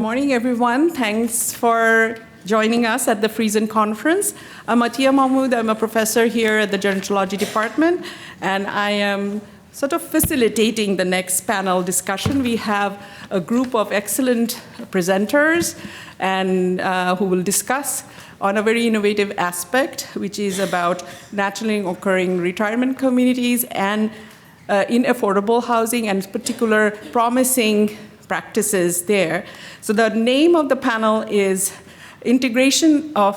Morning, everyone. Thanks for joining us at the Friesen conference. I'm Atiya Mahmood. I'm a professor here at the Gerontology department, and I am sort of facilitating the next panel discussion. We have a group of excellent presenters and who will discuss on a very innovative aspect, which is about naturally occurring retirement communities and in affordable housing, and particular promising practices there. So the name of the panel is Integration of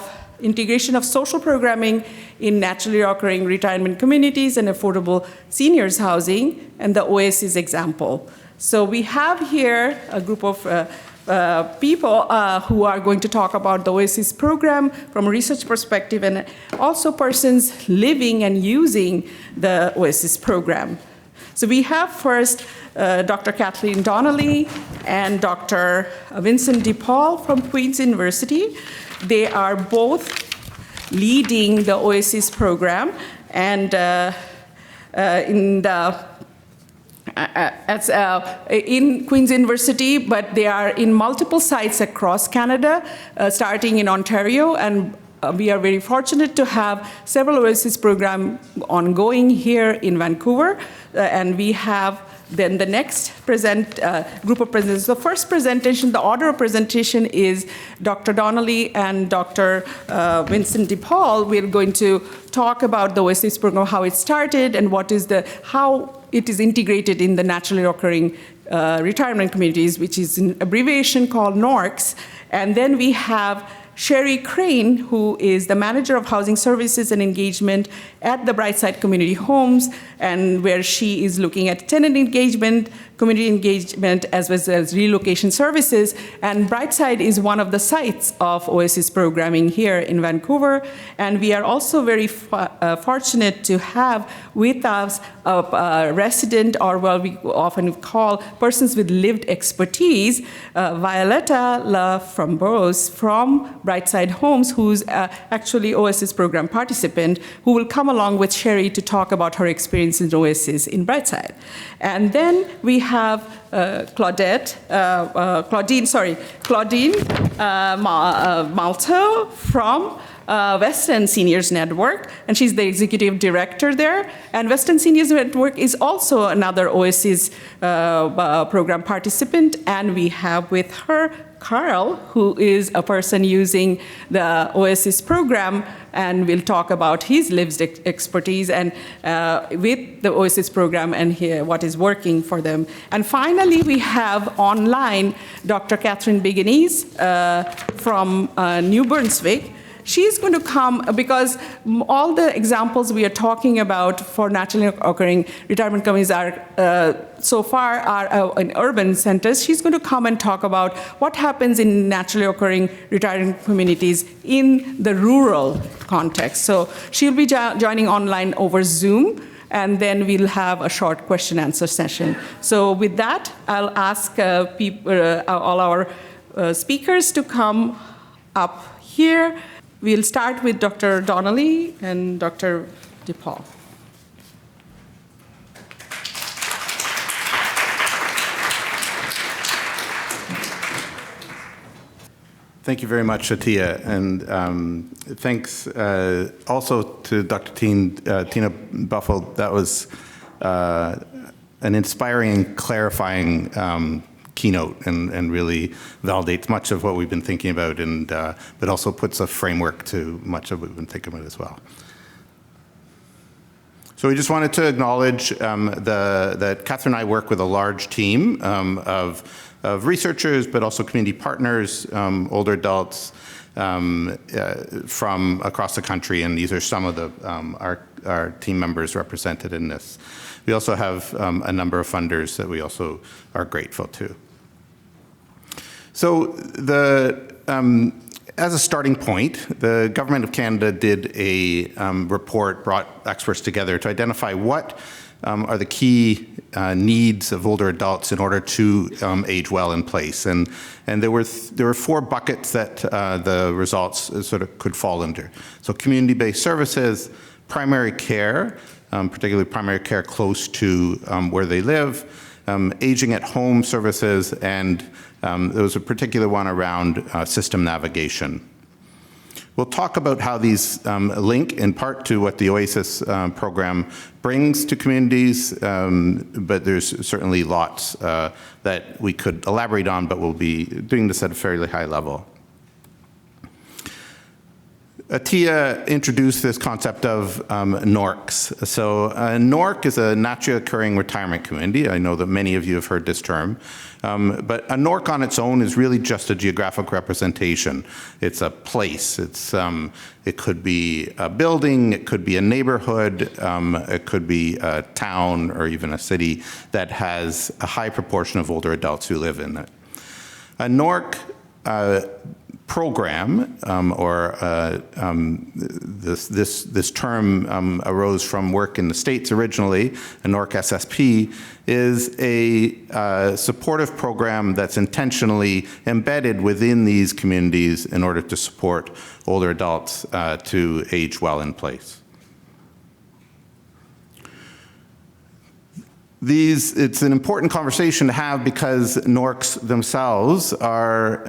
Social Programming in Naturally Occurring Retirement Communities and Affordable Seniors Housing, and the OASIS example. So we have here a group of people who are going to talk about the OASIS program from a research perspective, and also persons living and using the OASIS program. So we have first Dr. Kathleen Donnelly and Dr. Vincent DePaul from Queen's University. They are both leading the OASIS program, and in Queen's University, but they are in multiple sites across Canada, starting in Ontario, and we are very fortunate to have several OASIS programs ongoing here in Vancouver, and we have then the next group of presenters. The first presentation, the order of presentation is Dr. Donnelly and Dr. Vincent DePaul. We're going to talk about the OASIS program, how it started, and how it is integrated in the naturally occurring retirement communities, which is an abbreviation called NORCS. And then we have Sherry Crane, who is the Manager of Housing Services and Engagement at the Brightside Community Homes, and where she is looking at tenant engagement, community engagement, as well as relocation services. And Brightside is one of the sites of OASIS programming here in Vancouver. And we are also very fortunate to have with us a resident, or what we often call persons with lived expertise, Violetta La Framboise from Brightside Homes, who's actually OASIS program participant, who will come along with Sherry to talk about her experience in OASIS in Brightside. And then we have Claudine Malto from West End Seniors Network, and she's the executive director there. And West End Seniors Network is also another OASIS program participant, and we have with her Carl, who is a person using the OASIS program, and we'll talk about his lived expertise and with the OASIS program and what is working for them. And finally, we have online Dr. Catherine Biganese from New Brunswick. She's going to come, because all the examples we are talking about for naturally occurring retirement communities are so far are in urban centers. She's going to come and talk about what happens in naturally occurring retirement communities in the rural context. So she'll be joining online over Zoom, and then we'll have a short question-answer session. So with that, I'll ask all our speakers to come up here. We'll start with Dr. Donnelly and Dr. DePaul. Thank you very much, Atiya, and thanks also to Dr. Tina Buffel. That was an inspiring, clarifying keynote, and really validates much of what we've been thinking about, and but also puts a framework to much of what we've been thinking about as well. So we just wanted to acknowledge that Catherine and I work with a large team of researchers, but also community partners, older adults from across the country, and these are some of our team members represented in this. We also have a number of funders that we also are grateful to. So as a starting point, the Government of Canada did a report, brought experts together to identify what are the key needs of older adults in order to age well in place. And there were four buckets that the results sort of could fall under. So community-based services, primary care, particularly primary care close to where they live, aging at home services, and There was a particular one around system navigation. We'll talk about how these link in part to what the OASIS program brings to communities, but there's certainly lots that we could elaborate on, but we'll be doing this at a fairly high level. Atia introduced this concept of NORCS. So NORC is a naturally occurring retirement community. I know that many of you have heard this term. But a NORC on its own is really just a geographic representation. It's a place. It could be a building, it could be a neighborhood, it could be a town or even a city that has a high proportion of older adults who live in it. A NORC program, this term arose from work in the States originally, a NORC SSP, is a supportive program that's intentionally embedded within these communities in order to support older adults to age well in place. It's an important conversation to have because NORCs themselves are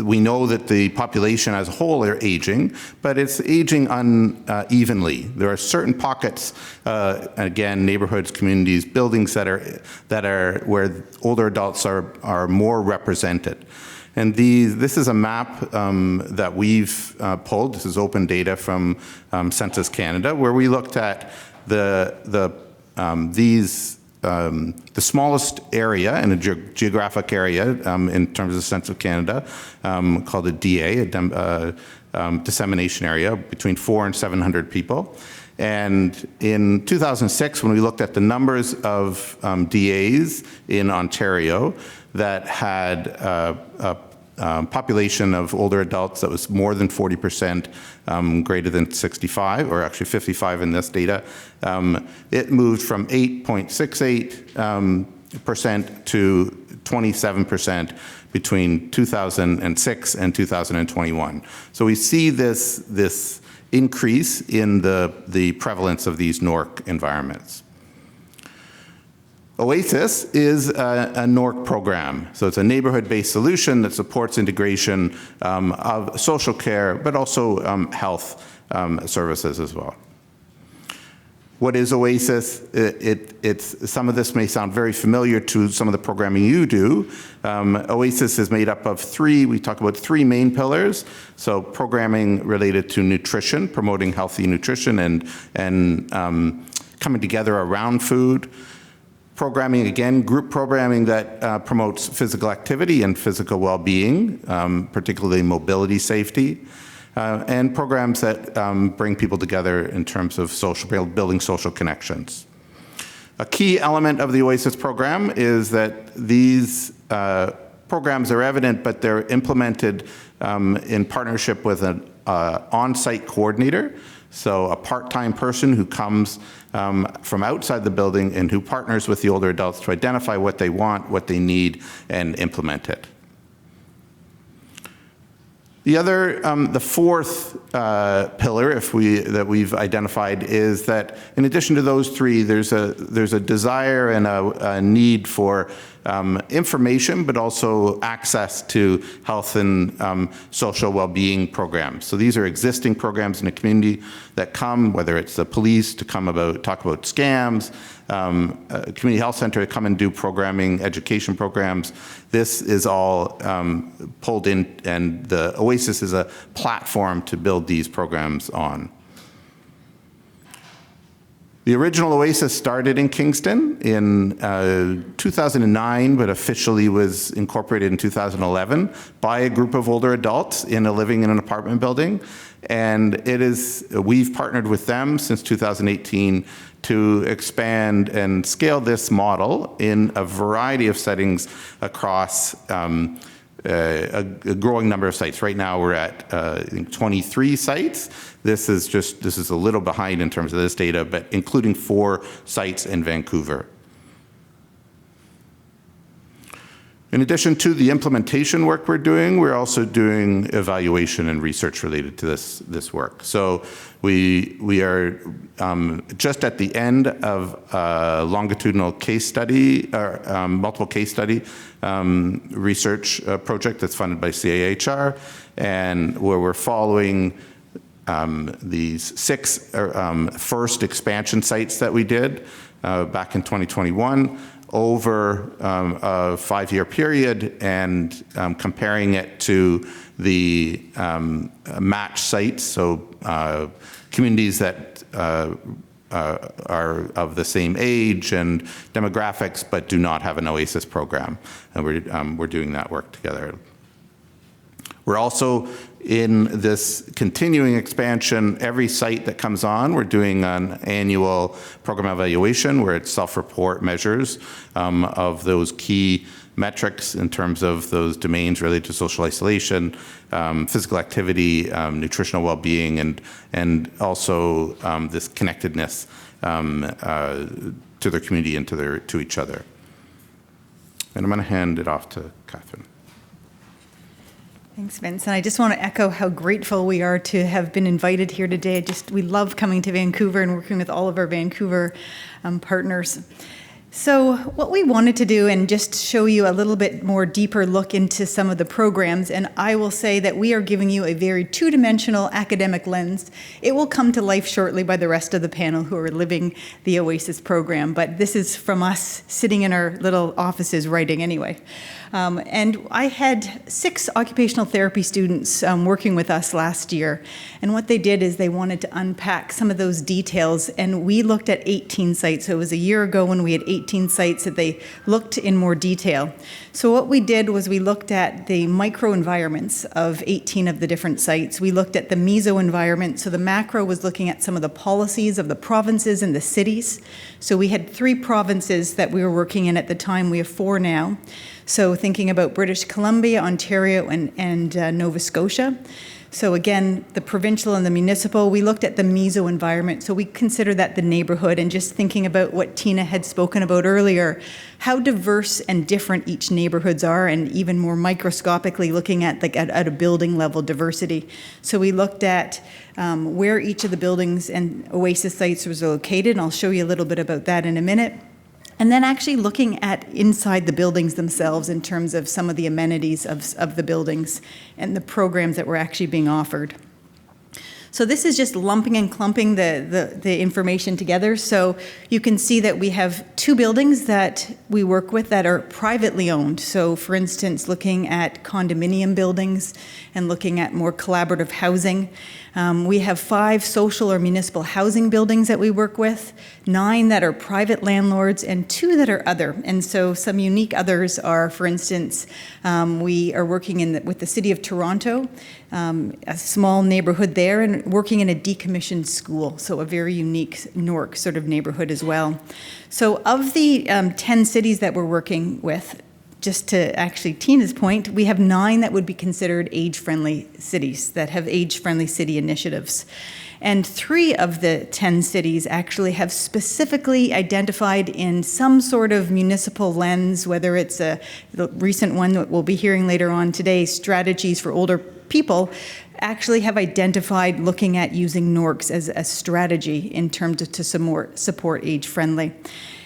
we know that the population as a whole are aging, but it's aging unevenly. There are certain pockets, again, neighborhoods, communities, buildings that are where older adults are more represented. And this is a map that we've pulled. This is open data from Census Canada, where we looked at the smallest area in a geographic area in terms of the Census of Canada, called a DA, dissemination area, between 400 and 700 people. And in 2006, when we looked at the numbers of DAs in Ontario that had a population of older adults that was more than 40% greater than 65, or actually 55 in this data, it moved from 8.68% to 27% between 2006 and 2021. So we see this increase in the prevalence of these NORC environments. OASIS is a NORC program. So it's a neighborhood-based solution that supports integration of social care, but also health services as well. What is OASIS? Some of this may sound very familiar to some of the programming you do. OASIS is made up of we talk about three main pillars. So programming related to nutrition, promoting healthy nutrition and coming together around food. Programming, again, group programming that promotes physical activity and physical well-being, particularly mobility safety, and programs that bring people together in terms of building social connections. A key element of the OASIS program is that these programs are evident, but they're implemented in partnership with an on-site coordinator. So a part-time person who comes from outside the building and who partners with the older adults to identify what they want, what they need, and implement it. The fourth pillar that we've identified is that in addition to those three, there's a desire and a need for information, but also access to health and social well-being programs. So these are existing programs in the community that come, whether it's the police to talk about scams, a community health center to come and do programming, education programs. This is all pulled in, and the OASIS is a platform to build these programs on. The original OASIS started in Kingston in 2009, but officially was incorporated in 2011 by a group of older adults living in an apartment building. And we've partnered with them since 2018 to expand and scale this model in a variety of settings across a growing number of sites. Right now we're at I think 23 sites. This is a little behind in terms of this data, but including 4 sites in Vancouver. In addition to the implementation work we're doing, we're also doing evaluation and research related to this work. So we are just at the end of a longitudinal case study, or multiple case study research project that's funded by CAHR, and where we're following these 6 first expansion sites that we did back in 2021 over a 5-year period, and comparing it to the match sites, so communities that are of the same age and demographics but do not have an OASIS program. And we're doing that work together. We're also in this continuing expansion. Every site that comes on, we're doing an annual program evaluation where it's self-report measures of those key metrics in terms of those domains related to social isolation, physical activity, nutritional well-being, and also this connectedness to their community and to each other. And I'm going to hand it off to Catherine. Thanks, Vince. And I just want to echo how grateful we are to have been invited here today. We love coming to Vancouver and working with all of our Vancouver partners. So what we wanted to do, and just show you a little bit more deeper look into some of the programs, and I will say that we are giving you a very two-dimensional academic lens. It will come to life shortly by the rest of the panel who are living the OASIS program, but this is from us sitting in our little offices writing anyway. And I had 6 occupational therapy students working with us last year. And what they did is they wanted to unpack some of those details. And we looked at 18 sites. So it was a year ago when we had 18 sites that they looked in more detail. So what we did was we looked at the microenvironments of 18 of the different sites. We looked at the meso environment. So the macro was looking at some of the policies of the provinces and the cities. So we had 3 provinces that we were working in at the time. We have 4 now. So thinking about British Columbia, Ontario, and Nova Scotia. So again, the provincial and the municipal, we looked at the meso environment. So we consider that the neighborhood, and just thinking about what Tina had spoken about earlier, how diverse and different each neighborhoods are, and even more microscopically looking at at a building level diversity. So we looked at where each of the buildings and OASIS sites was located, and I'll show you a little bit about that in a minute. And then actually looking at inside the buildings themselves in terms of some of the amenities of the buildings and the programs that were actually being offered. So this is just lumping and clumping the information together. So you can see that we have 2 buildings that we work with that are privately owned. So for instance, looking at condominium buildings and looking at more collaborative housing. We have 5 social or municipal housing buildings that we work with, 9 that are private landlords, and 2 that are other. And so some unique others are, for instance, we are working with the City of Toronto, a small neighborhood there, and working in a decommissioned school, so a very unique NORCS sort of neighborhood as well. So of the 10 cities that we're working with, just to actually Tina's point, we have 9 that would be considered age-friendly cities that have age-friendly city initiatives. And 3 of the 10 cities actually have specifically identified in some sort of municipal lens, whether it's the recent one that we'll be hearing later on today, strategies for older people, actually have identified looking at using NORCS as a strategy in terms of to support age-friendly.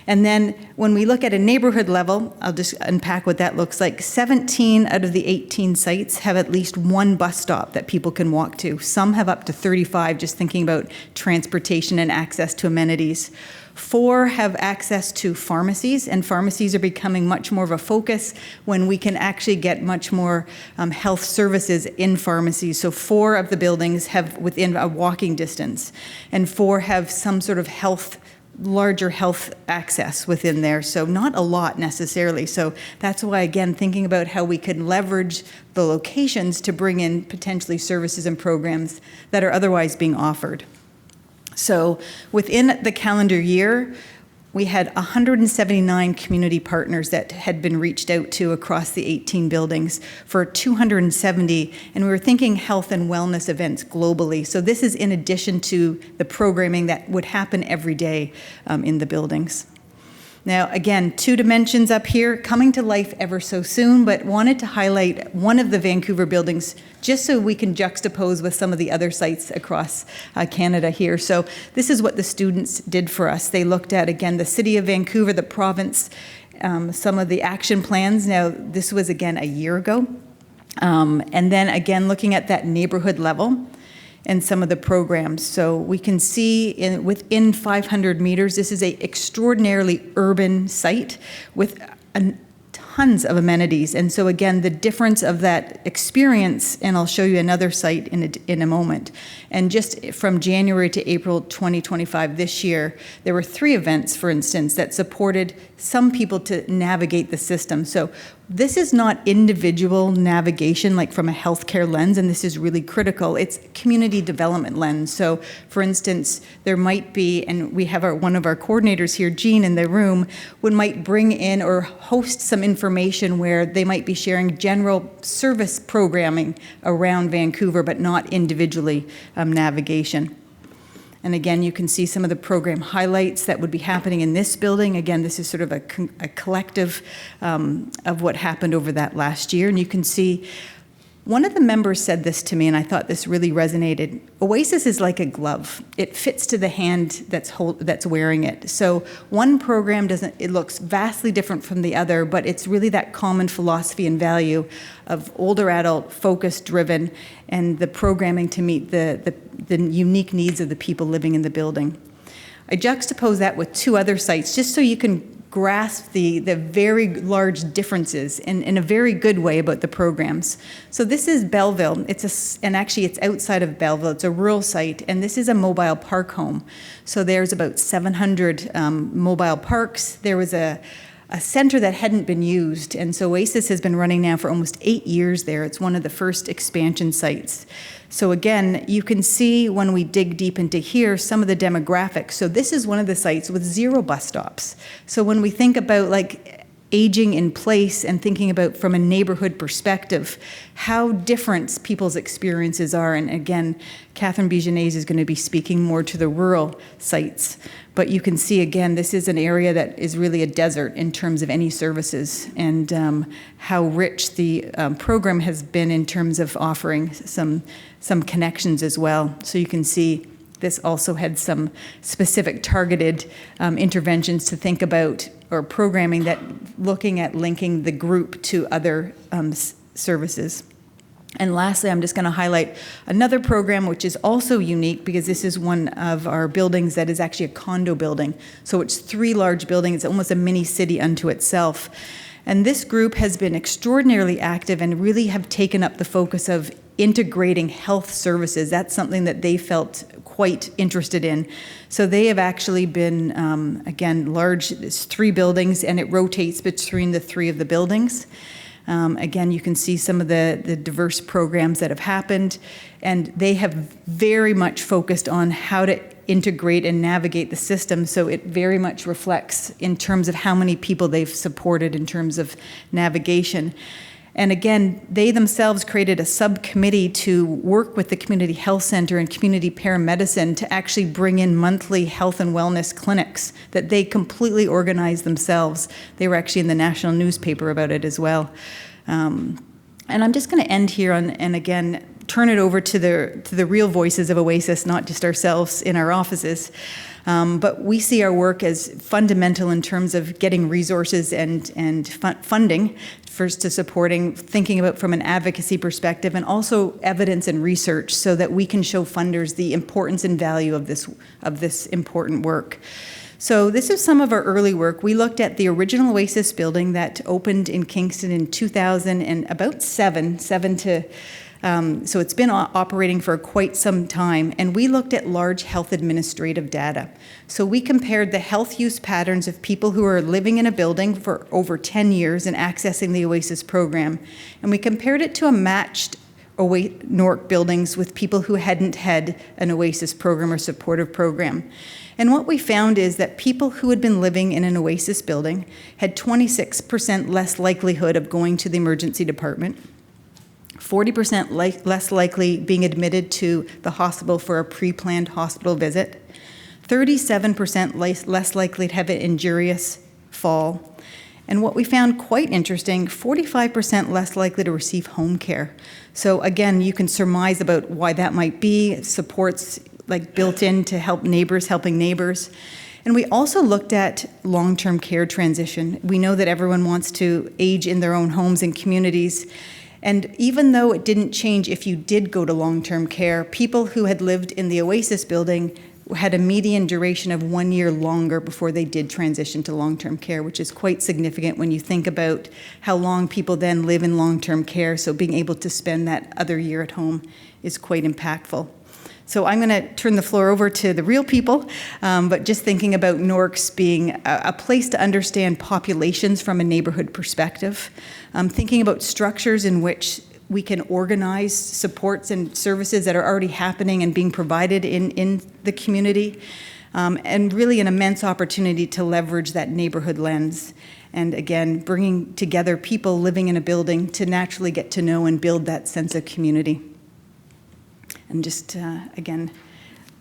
And then when we look at a neighborhood level, I'll just unpack what that looks like. 17 out of the 18 sites have at least 1 bus stop that people can walk to. Some have up to 35, just thinking about transportation and access to amenities. 4 have access to pharmacies, and pharmacies are becoming much more of a focus when we can actually get much more health services in pharmacies. So 4 of the buildings have within a walking distance, and 4 have some sort of larger health access within there, so not a lot necessarily. So that's why, again, thinking about how we could leverage the locations to bring in potentially services and programs that are otherwise being offered. So within the calendar year, we had 179 community partners that had been reached out to across the 18 buildings for 270, and we were thinking health and wellness events globally. So this is in addition to the programming that would happen every day in the buildings. Now, again, 2 dimensions up here, coming to life ever so soon, but wanted to highlight one of the Vancouver buildings just so we can juxtapose with some of the other sites across Canada here. So this is what the students did for us. They looked at, again, the city of Vancouver, the province, some of the action plans. Now, this was, again, a year ago. And then, again, looking at that neighborhood level and some of the programs. So we can see within 500 meters, this is an extraordinarily urban site with tons of amenities. And so again, the difference of that experience, and I'll show you another site in a moment. And just from January to April 2025 this year, there were 3 events, for instance, that supported some people to navigate the system. So this is not individual navigation like from a healthcare lens, and this is really critical. It's community development lens. So for instance, there might be, and we have one of our coordinators here, Jean, in the room, might bring in or host some information where they might be sharing general service programming around Vancouver, but not individually navigation. And again, you can see some of the program highlights that would be happening in this building. Again, this is sort of a collective of what happened over that last year. And you can see one of the members said this to me, and I thought this really resonated. OASIS is like a glove. It fits to the hand that's wearing it. So one program it looks vastly different from the other, but it's really that common philosophy and value of older adult, focus-driven, and the programming to meet the unique needs of the people living in the building. I juxtapose that with 2 other sites just so you can grasp the very large differences in a very good way about the programs. So this is Belleville. And actually it's outside of Belleville. It's a rural site, and this is a mobile park home. So there's about 700 mobile parks. There was a center that hadn't been used, and so OASIS has been running now for almost 8 years there. It's one of the first expansion sites. So again, you can see when we dig deep into here some of the demographics. So this is one of the sites with 0 bus stops. So when we think about like aging in place and thinking about from a neighborhood perspective, how different people's experiences are. And again, Catherine Bigenaise is going to be speaking more to the rural sites. But you can see, again, this is an area that is really a desert in terms of any services, and how rich the program has been in terms of offering some connections as well. So you can see this also had some specific targeted interventions to think about, or programming that looking at linking the group to other services. And lastly, I'm just going to highlight another program which is also unique, because this is one of our buildings that is actually a condo building. So it's 3 large buildings. It's almost a mini city unto itself. And this group has been extraordinarily active and really have taken up the focus of integrating health services. That's something that they felt quite interested in. So they have actually been, again, large. It's 3 buildings, and it rotates between the 3 of the buildings. Again, you can see some of the diverse programs that have happened, and they have very much focused on how to integrate and navigate the system. So it very much reflects in terms of how many people they've supported in terms of navigation. And again, they themselves created a subcommittee to work with the community health center and community paramedicine to actually bring in monthly health and wellness clinics that they completely organized themselves. They were actually in the national newspaper about it as well. And I'm just going to end here and again, turn it over to the real voices of OASIS, not just ourselves in our offices. But we see our work as fundamental in terms of getting resources and funding, first to supporting, thinking about from an advocacy perspective, and also evidence and research so that we can show funders the importance and value of this important work. So this is some of our early work. We looked at the original OASIS building that opened in Kingston in 2000 and about so it's been operating for quite some time, and we looked at large health administrative data. So we compared the health use patterns of people who are living in a building for over 10 years and accessing the OASIS program, and we compared it to a matched NORC buildings with people who hadn't had an OASIS program or supportive program. And what we found is that people who had been living in an OASIS building had 26% less likelihood of going to the emergency department, 40% less likely being admitted to the hospital for a pre-planned hospital visit, 37% less likely to have an injurious fall. And what we found quite interesting, 45% less likely to receive home care. So again, you can surmise about why that might be, supports like built in to help neighbors, helping neighbors. And we also looked at long-term care transition. We know that everyone wants to age in their own homes and communities. And even though it didn't change if you did go to long-term care, people who had lived in the OASIS building had a median duration of 1 year longer before they did transition to long-term care, which is quite significant when you think about how long people then live in long-term care. So being able to spend that other year at home is quite impactful. So I'm going to turn the floor over to the real people, but just thinking about NORCS being a place to understand populations from a neighborhood perspective, thinking about structures in which we can organize supports and services that are already happening and being provided in the community, and really an immense opportunity to leverage that neighborhood lens. And again, bringing together people living in a building to naturally get to know and build that sense of community. And just, again,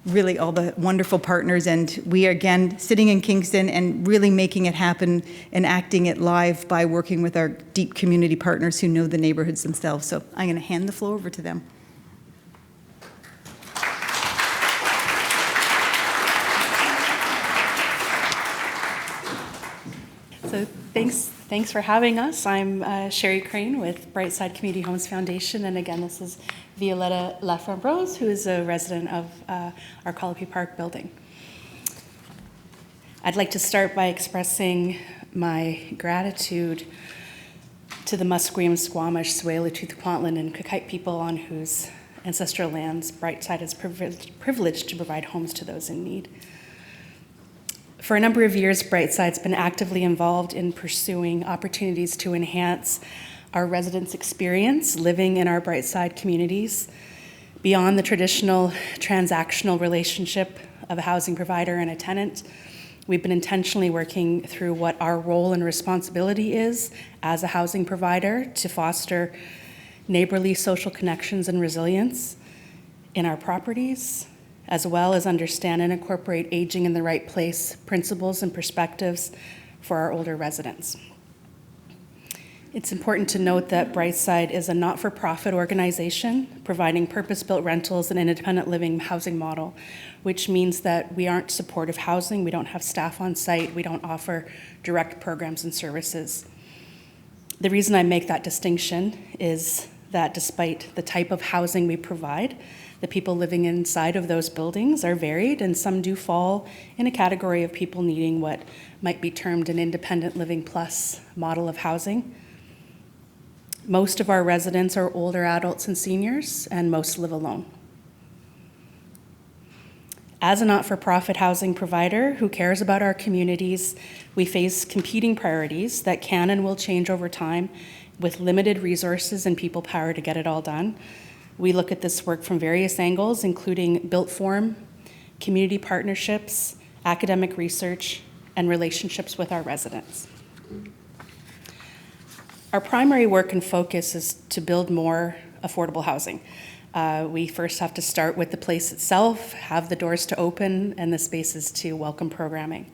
really all the wonderful partners. And we are, again, sitting in Kingston and really making it happen and acting it live by working with our deep community partners who know the neighborhoods themselves. So I'm going to hand the floor over to them. So thanks for having us. I'm Sherry Crane with Brightside Community Homes Foundation, and again, this is Violetta Laframbrose, who is a resident of our Colopy Park building. I'd like to start by expressing my gratitude to the Musqueam, Squamish, Tsleil-Waututh, Kwantlen, and Cookite people on whose ancestral lands Brightside is privileged to provide homes to those in need. For a number of years, Brightside's been actively involved in pursuing opportunities to enhance our residents' experience living in our Brightside communities beyond the traditional transactional relationship of a housing provider and a tenant. We've been intentionally working through what our role and responsibility is as a housing provider to foster neighborly social connections and resilience in our properties, as well as understand and incorporate aging in the right place principles and perspectives for our older residents. It's important to note that Brightside is a not-for-profit organization providing purpose-built rentals and independent living housing model, which means that we aren't supportive housing, we don't have staff on site, we don't offer direct programs and services. The reason I make that distinction is that despite the type of housing we provide, the people living inside of those buildings are varied, and some do fall in a category of people needing what might be termed an independent living plus model of housing. Most of our residents are older adults and seniors, and most live alone. As a not-for-profit housing provider who cares about our communities, we face competing priorities that can and will change over time with limited resources and people power to get it all done. We look at this work from various angles, including built form, community partnerships, academic research, and relationships with our residents. Our primary work and focus is to build more affordable housing. We first have to start with the place itself, have the doors to open, and the spaces to welcome programming.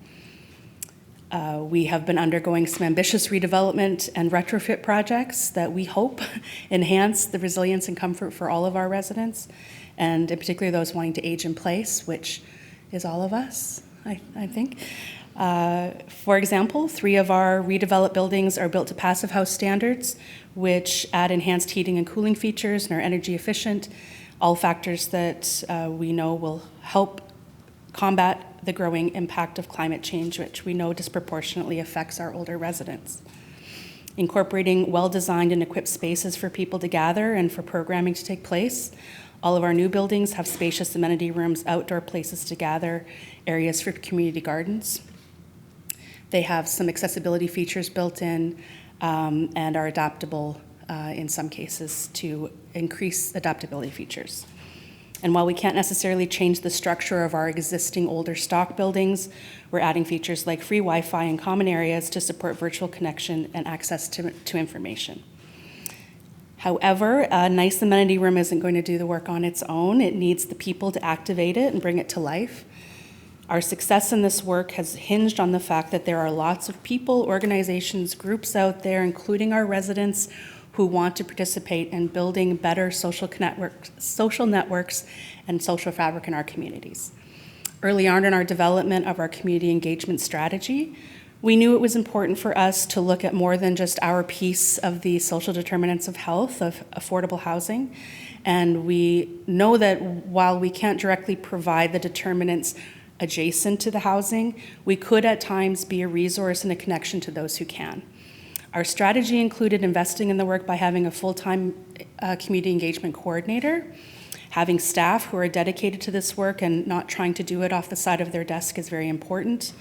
We have been undergoing some ambitious redevelopment and retrofit projects that we hope enhance the resilience and comfort for all of our residents, and in particular those wanting to age in place, which is all of us, I think. For example, 3 of our redeveloped buildings are built to passive house standards, which add enhanced heating and cooling features and are energy efficient, all factors that we know will help combat the growing impact of climate change, which we know disproportionately affects our older residents. Incorporating well-designed and equipped spaces for people to gather and for programming to take place. All of our new buildings have spacious amenity rooms, outdoor places to gather, areas for community gardens. They have some accessibility features built in and are adaptable in some cases to increase adaptability features. And while we can't necessarily change the structure of our existing older stock buildings, we're adding features like free Wi-Fi in common areas to support virtual connection and access to information. However, a nice amenity room isn't going to do the work on its own. It needs the people to activate it and bring it to life. Our success in this work has hinged on the fact that there are lots of people, organizations, groups out there, including our residents, who want to participate in building better social networks and social fabric in our communities. Early on in our development of our community engagement strategy, we knew it was important for us to look at more than just our piece of the social determinants of health, of affordable housing. And we know that while we can't directly provide the determinants adjacent to the housing, we could at times be a resource and a connection to those who can. Our strategy included investing in the work by having a full-time community engagement coordinator, having staff who are dedicated to this work and not trying to do it off the side of their desk is very important.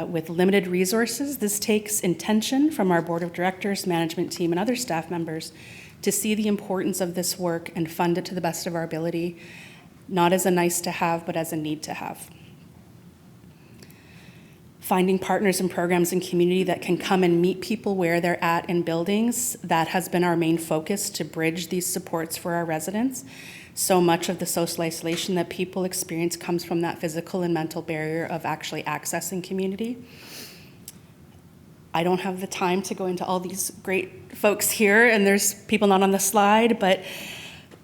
With limited resources, this takes intention from our board of directors, management team, and other staff members to see the importance of this work and fund it to the best of our ability, not as a nice to have, but as a need to have. Finding partners and programs in community that can come and meet people where they're at in buildings, that has been our main focus to bridge these supports for our residents. So much of the social isolation that people experience comes from that physical and mental barrier of actually accessing community. I don't have the time to go into all these great folks here, and there's people not on the slide, but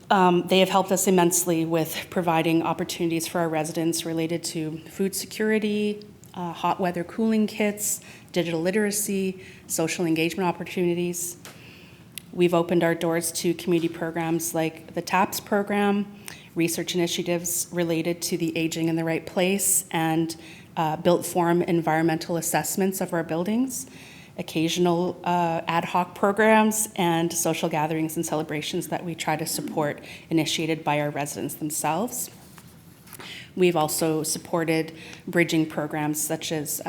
they have helped us immensely with providing opportunities for our residents related to food security, hot weather cooling kits, digital literacy, social engagement opportunities. We've opened our doors to community programs like the TAPS program, research initiatives related to the aging in the right place, and built form environmental assessments of our buildings, occasional ad hoc programs, and social gatherings and celebrations that we try to support, initiated by our residents themselves. We've also supported bridging programs such as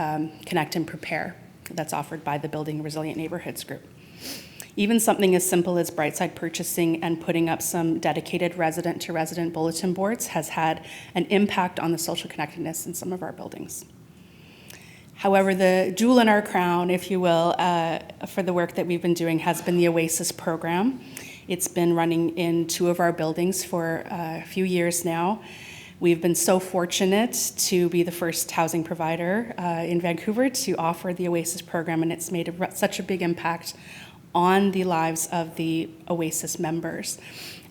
Connect and Prepare that's offered by the Building Resilient Neighborhoods group. Even something as simple as Brightside purchasing and putting up some dedicated resident-to-resident bulletin boards has had an impact on the social connectedness in some of our buildings. However, the jewel in our crown, if you will, for the work that we've been doing has been the OASIS program. It's been running in 2 of our buildings for a few years now. We've been so fortunate to be the first housing provider in Vancouver to offer the OASIS program, and it's made such a big impact on the lives of the OASIS members.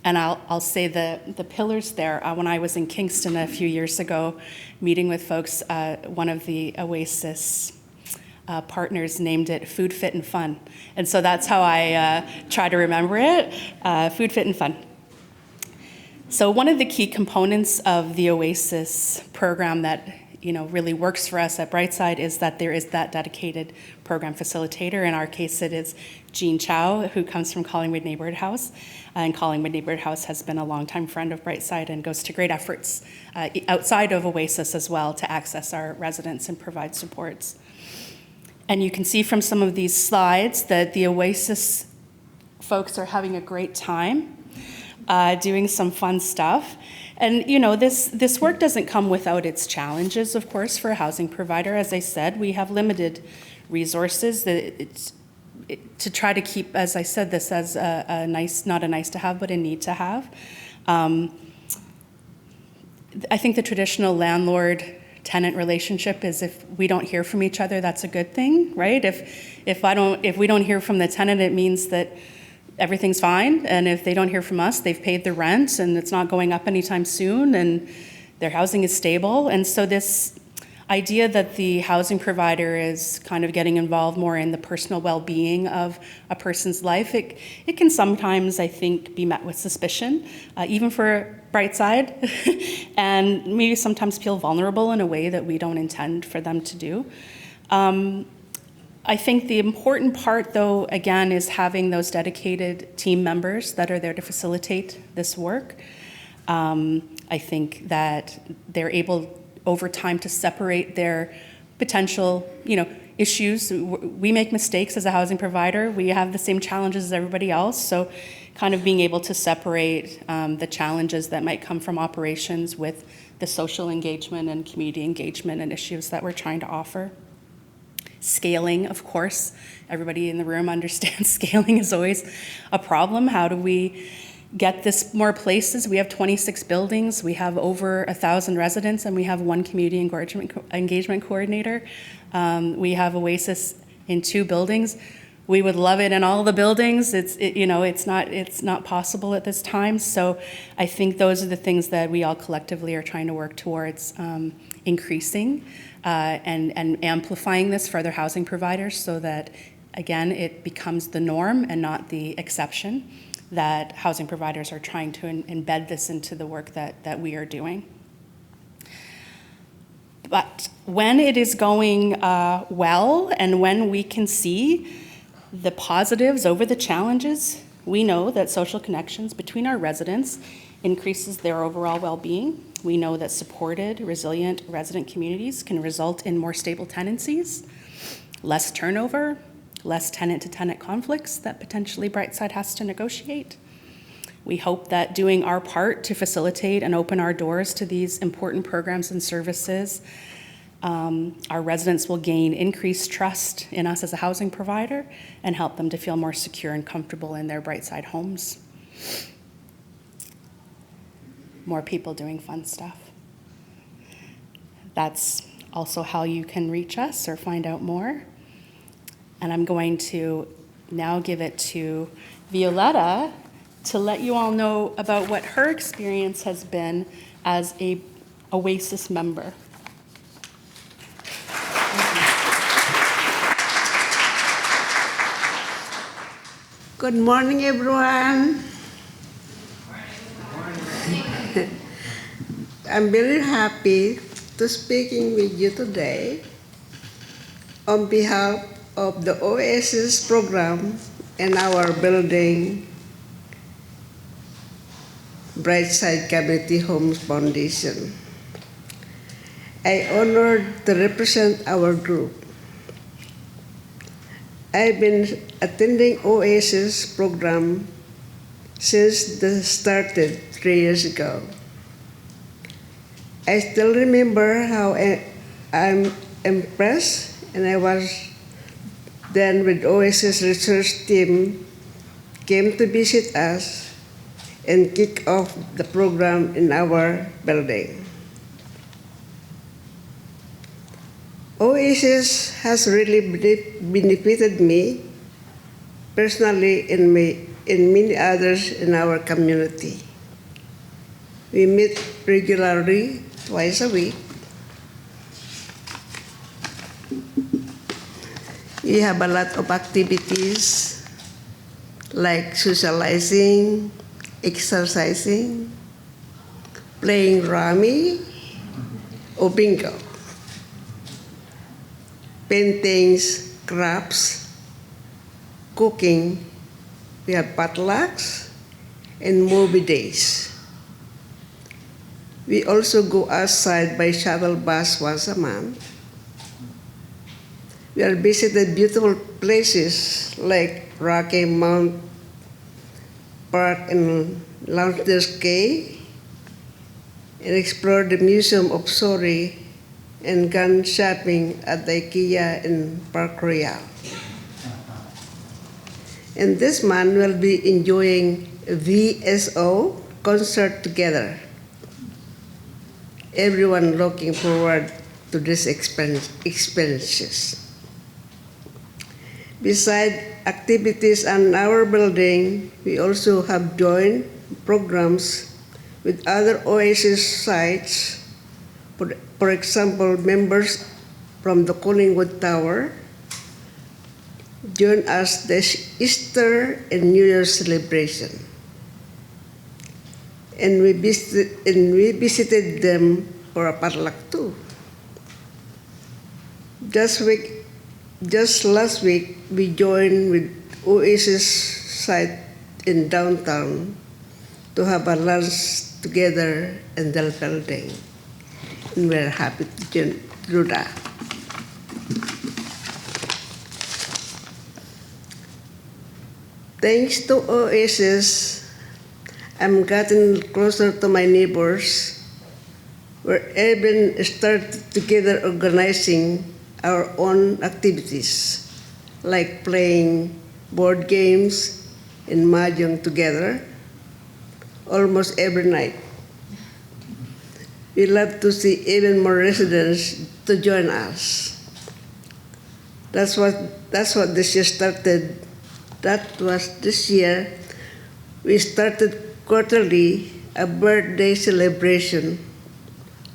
And I'll say the pillars there, when I was in Kingston a few years ago, meeting with folks, one of the OASIS partners named it Food, Fit, and Fun. And so that's how I try to remember it, Food, Fit, and Fun. So one of the key components of the OASIS program that really works for us at Brightside is that there is that dedicated program facilitator. In our case, it is Jean Chow, who comes from Collingwood Neighborhood House. And Collingwood Neighborhood House has been a longtime friend of Brightside and goes to great efforts outside of OASIS as well to access our residents and provide supports. And you can see from some of these slides that the OASIS folks are having a great time doing some fun stuff. And this work doesn't come without its challenges, of course, for a housing provider. As I said, we have limited resources. To try to keep, as I said, this as a nice, not a nice to have, but a need to have. I think the traditional landlord-tenant relationship is if we don't hear from each other, that's a good thing, right? If we don't hear from the tenant, it means that everything's fine, and if they don't hear from us, they've paid the rent and it's not going up anytime soon and their housing is stable. And so this idea that the housing provider is kind of getting involved more in the personal well-being of a person's life, it can sometimes, I think, be met with suspicion, even for Brightside, and maybe sometimes feel vulnerable in a way that we don't intend for them to do. I think the important part, though, again, is having those dedicated team members that are there to facilitate this work. I think that they're able, over time, to separate their potential, issues. We make mistakes as a housing provider. We have the same challenges as everybody else. So kind of being able to separate the challenges that might come from operations with the social engagement and community engagement and issues that we're trying to offer. Scaling, of course, everybody in the room understands scaling is always a problem. How do we get this more places. We have 26 buildings, we have over 1,000 residents, and we have one community engagement coordinator. We have OASIS in 2 buildings. We would love it in all the buildings. It's not possible at this time. So I think those are the things that we all collectively are trying to work towards increasing and amplifying this for other housing providers so that, again, it becomes the norm and not the exception, that housing providers are trying to embed this into the work that we are doing. But when it is going well and when we can see the positives over the challenges, we know that social connections between our residents increases their overall well-being. We know that supported, resilient resident communities can result in more stable tenancies, less turnover, less tenant-to-tenant conflicts that potentially Brightside has to negotiate. We hope that doing our part to facilitate and open our doors to these important programs and services, our residents will gain increased trust in us as a housing provider and help them to feel more secure and comfortable in their Brightside homes. More people doing fun stuff. That's also how you can reach us or find out more. And I'm going to now give it to Violetta to let you all know about what her experience has been as a OASIS member. Good morning, everyone. I'm very happy to speaking with you today on behalf of the OASIS program and our building, Brightside Community Homes Foundation. I honored to represent our group. I've been attending OASIS program since they started 3 years ago. I still remember how I'm impressed, and I was then with OASIS research team came to visit us and kick off the program in our building. OASIS has really benefited me personally and many others in our community. We meet regularly, twice a week. We have a lot of activities like socializing, exercising, playing rummy or bingo, paintings, crafts, cooking. We have potlucks and movie days. We also go outside by shuttle bus once a month. We have visited beautiful places like Rocky Mount Park and Loungers Cay, and explored the Museum of Sorry and gone shopping at the IKEA in Park Royal. And this month we'll be enjoying a VSO concert together. Everyone looking forward to these experiences. Besides activities in our building, we also have joined programs with other OASIS sites. For example, members from the Collingwood Tower join us this Easter and New Year's celebration. And we visited them for a potluck too. Just last week, we joined with OASIS site in downtown to have a lunch together in the building. And we're happy to do that. Thanks to OASIS, I'm getting closer to my neighbors. We're even started together organizing our own activities, like playing board games and mahjong together, almost every night. We love to see even more residents to join us. That's what this year started. That was this year. We started quarterly a birthday celebration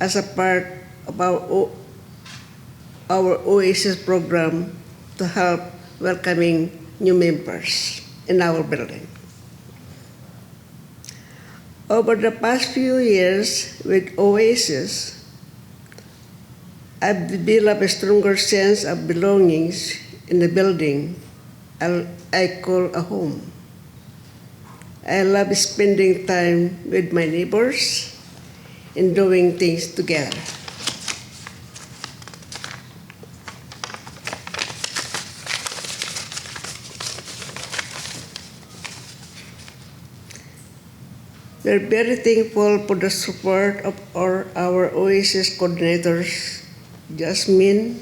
as a part of our OASIS program to help welcoming new members in our building. Over the past few years with OASIS, I've developed a stronger sense of belongings in the building I call a home. I love spending time with my neighbors and doing things together. We're very thankful for the support of our OASIS coordinators, Jasmine,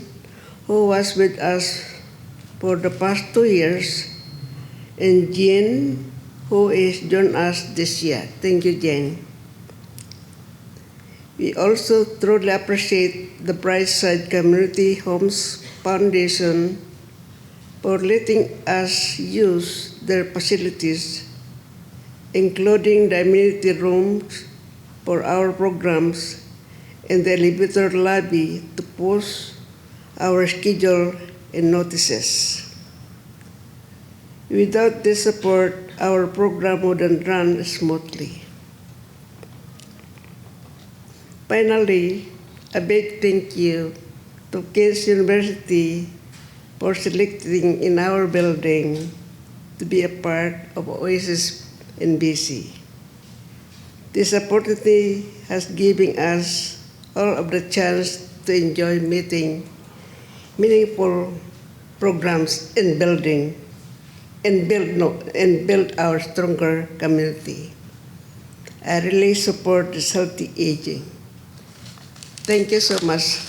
who was with us for the past 2 years, and Jean, who is joined us this year. Thank you, Jane. We also truly appreciate the Brightside Community Homes Foundation for letting us use their facilities, including the amenity rooms for our programs and the elevator lobby to post our schedule and notices. Without this support, our program wouldn't run smoothly. Finally, a big thank you to King's University for selecting in our building to be a part of OASIS in BC. This opportunity has given us all of the chance to enjoy meaningful programs and build our stronger community. I really support this healthy aging. Thank you so much.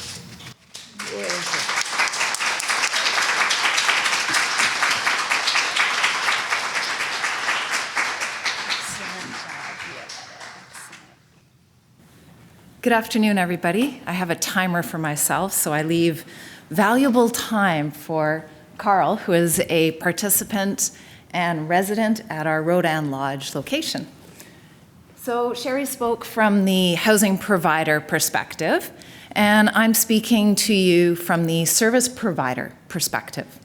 Good afternoon, everybody. I have a timer for myself, so I leave valuable time for Carl, who is a participant and resident at our Rodan Lodge location. So Sherry spoke from the housing provider perspective, and I'm speaking to you from the service provider perspective.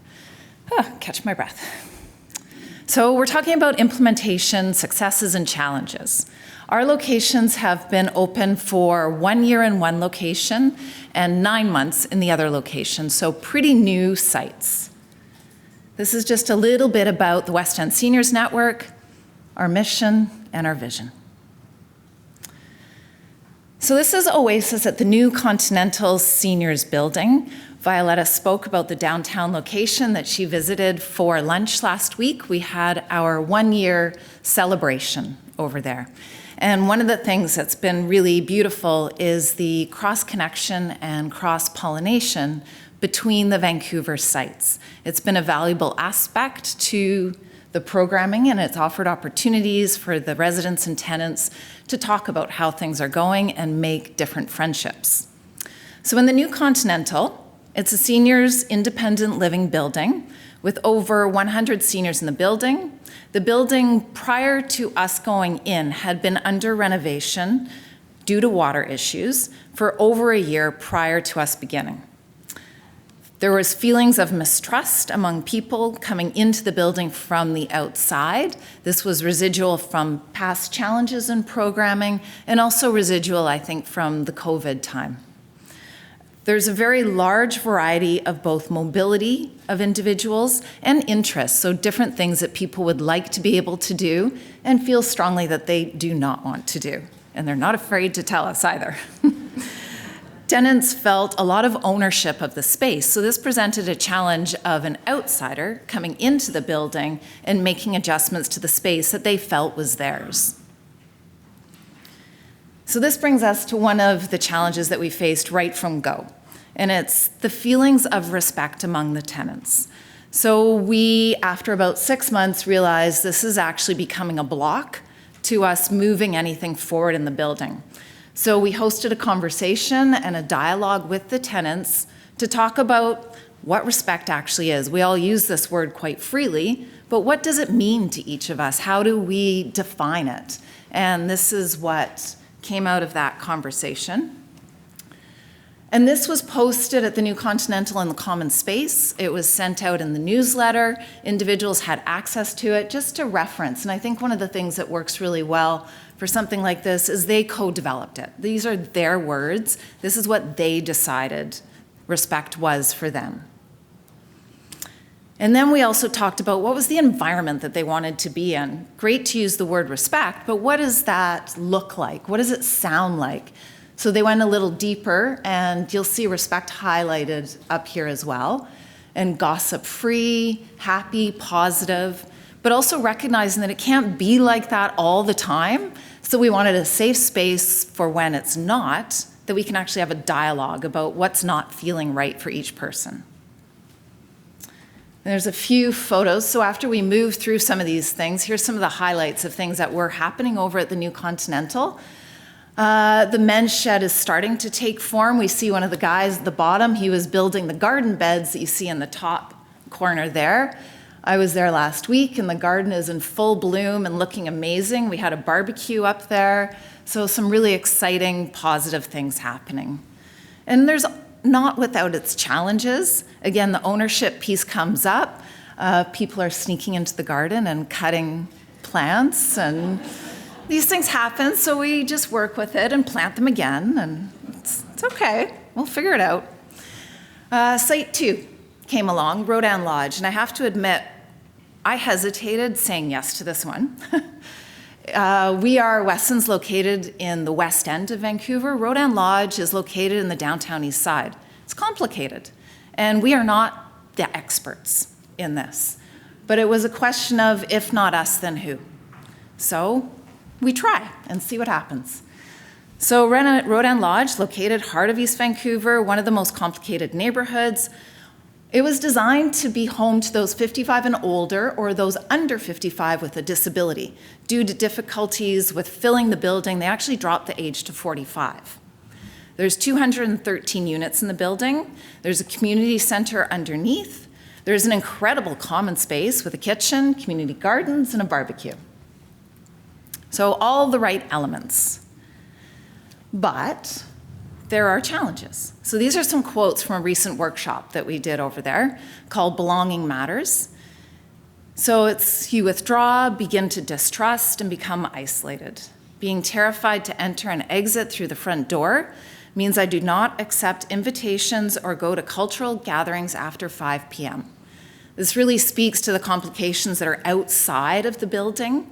Catch my breath. So we're talking about implementation, successes, and challenges. Our locations have been open for 1 year in one location and 9 months in the other location, so pretty new sites. This is just a little bit about the West End Seniors Network, our mission, and our vision. So this is OASIS at the new Continental Seniors Building. Violetta spoke about the downtown location that she visited for lunch last week. We had our 1-year celebration over there. And one of the things that's been really beautiful is the cross-connection and cross-pollination between the Vancouver sites. It's been a valuable aspect to the programming, and it's offered opportunities for the residents and tenants to talk about how things are going and make different friendships. So in the new Continental, it's a seniors independent living building with over 100 seniors in the building. The building, prior to us going in, had been under renovation due to water issues for over a year prior to us beginning. There was feelings of mistrust among people coming into the building from the outside. This was residual from past challenges in programming and also residual, I think, from the COVID time. There's a very large variety of both mobility of individuals and interests, so different things that people would like to be able to do and feel strongly that they do not want to do. And they're not afraid to tell us either. Tenants felt a lot of ownership of the space, so this presented a challenge of an outsider coming into the building and making adjustments to the space that they felt was theirs. So this brings us to one of the challenges that we faced right from go, and it's the feelings of respect among the tenants. So we, after about 6 months, realized this is actually becoming a block to us moving anything forward in the building. So we hosted a conversation and a dialogue with the tenants to talk about what respect actually is. We all use this word quite freely, but what does it mean to each of us? How do we define it? And this is what came out of that conversation. And this was posted at the New Continental in the common space. It was sent out in the newsletter. Individuals had access to it just to reference. And I think one of the things that works really well for something like this is they co-developed it. These are their words. This is what they decided respect was for them. And then we also talked about what was the environment that they wanted to be in. Great to use the word respect, but what does that look like? What does it sound like? So they went a little deeper, and you'll see respect highlighted up here as well. And gossip-free, happy, positive, but also recognizing that it can't be like that all the time. So we wanted a safe space for when it's not, that we can actually have a dialogue about what's not feeling right for each person. There's a few photos. So after we move through some of these things, here's some of the highlights of things that were happening over at the New Continental. The men's shed is starting to take form. We see one of the guys at the bottom. He was building the garden beds that you see in the top corner there. I was there last week, and the garden is in full bloom and looking amazing. We had a barbecue up there. So some really exciting, positive things happening. And there's not without its challenges. Again, the ownership piece comes up. People are sneaking into the garden and cutting plants, and these things happen, so we just work with it and plant them again, and it's okay. We'll figure it out. Site 2 came along, Rodan Lodge, and I have to admit, I hesitated saying yes to this one. Weston's located in the west end of Vancouver. Rodan Lodge is located in the downtown east side. It's complicated, and we are not the experts in this. But it was a question of, if not us, then who? So we try and see what happens. So Rodan Lodge, located heart of East Vancouver, one of the most complicated neighborhoods. It was designed to be home to those 55 and older, or those under 55 with a disability. Due to difficulties with filling the building, they actually dropped the age to 45. There's 213 units in the building. There's a community center underneath. There's an incredible common space with a kitchen, community gardens, and a barbecue. So all the right elements. But there are challenges. So these are some quotes from a recent workshop that we did over there called Belonging Matters. So it's, you withdraw, begin to distrust, and become isolated. Being terrified to enter and exit through the front door means I do not accept invitations or go to cultural gatherings after 5 p.m. This really speaks to the complications that are outside of the building.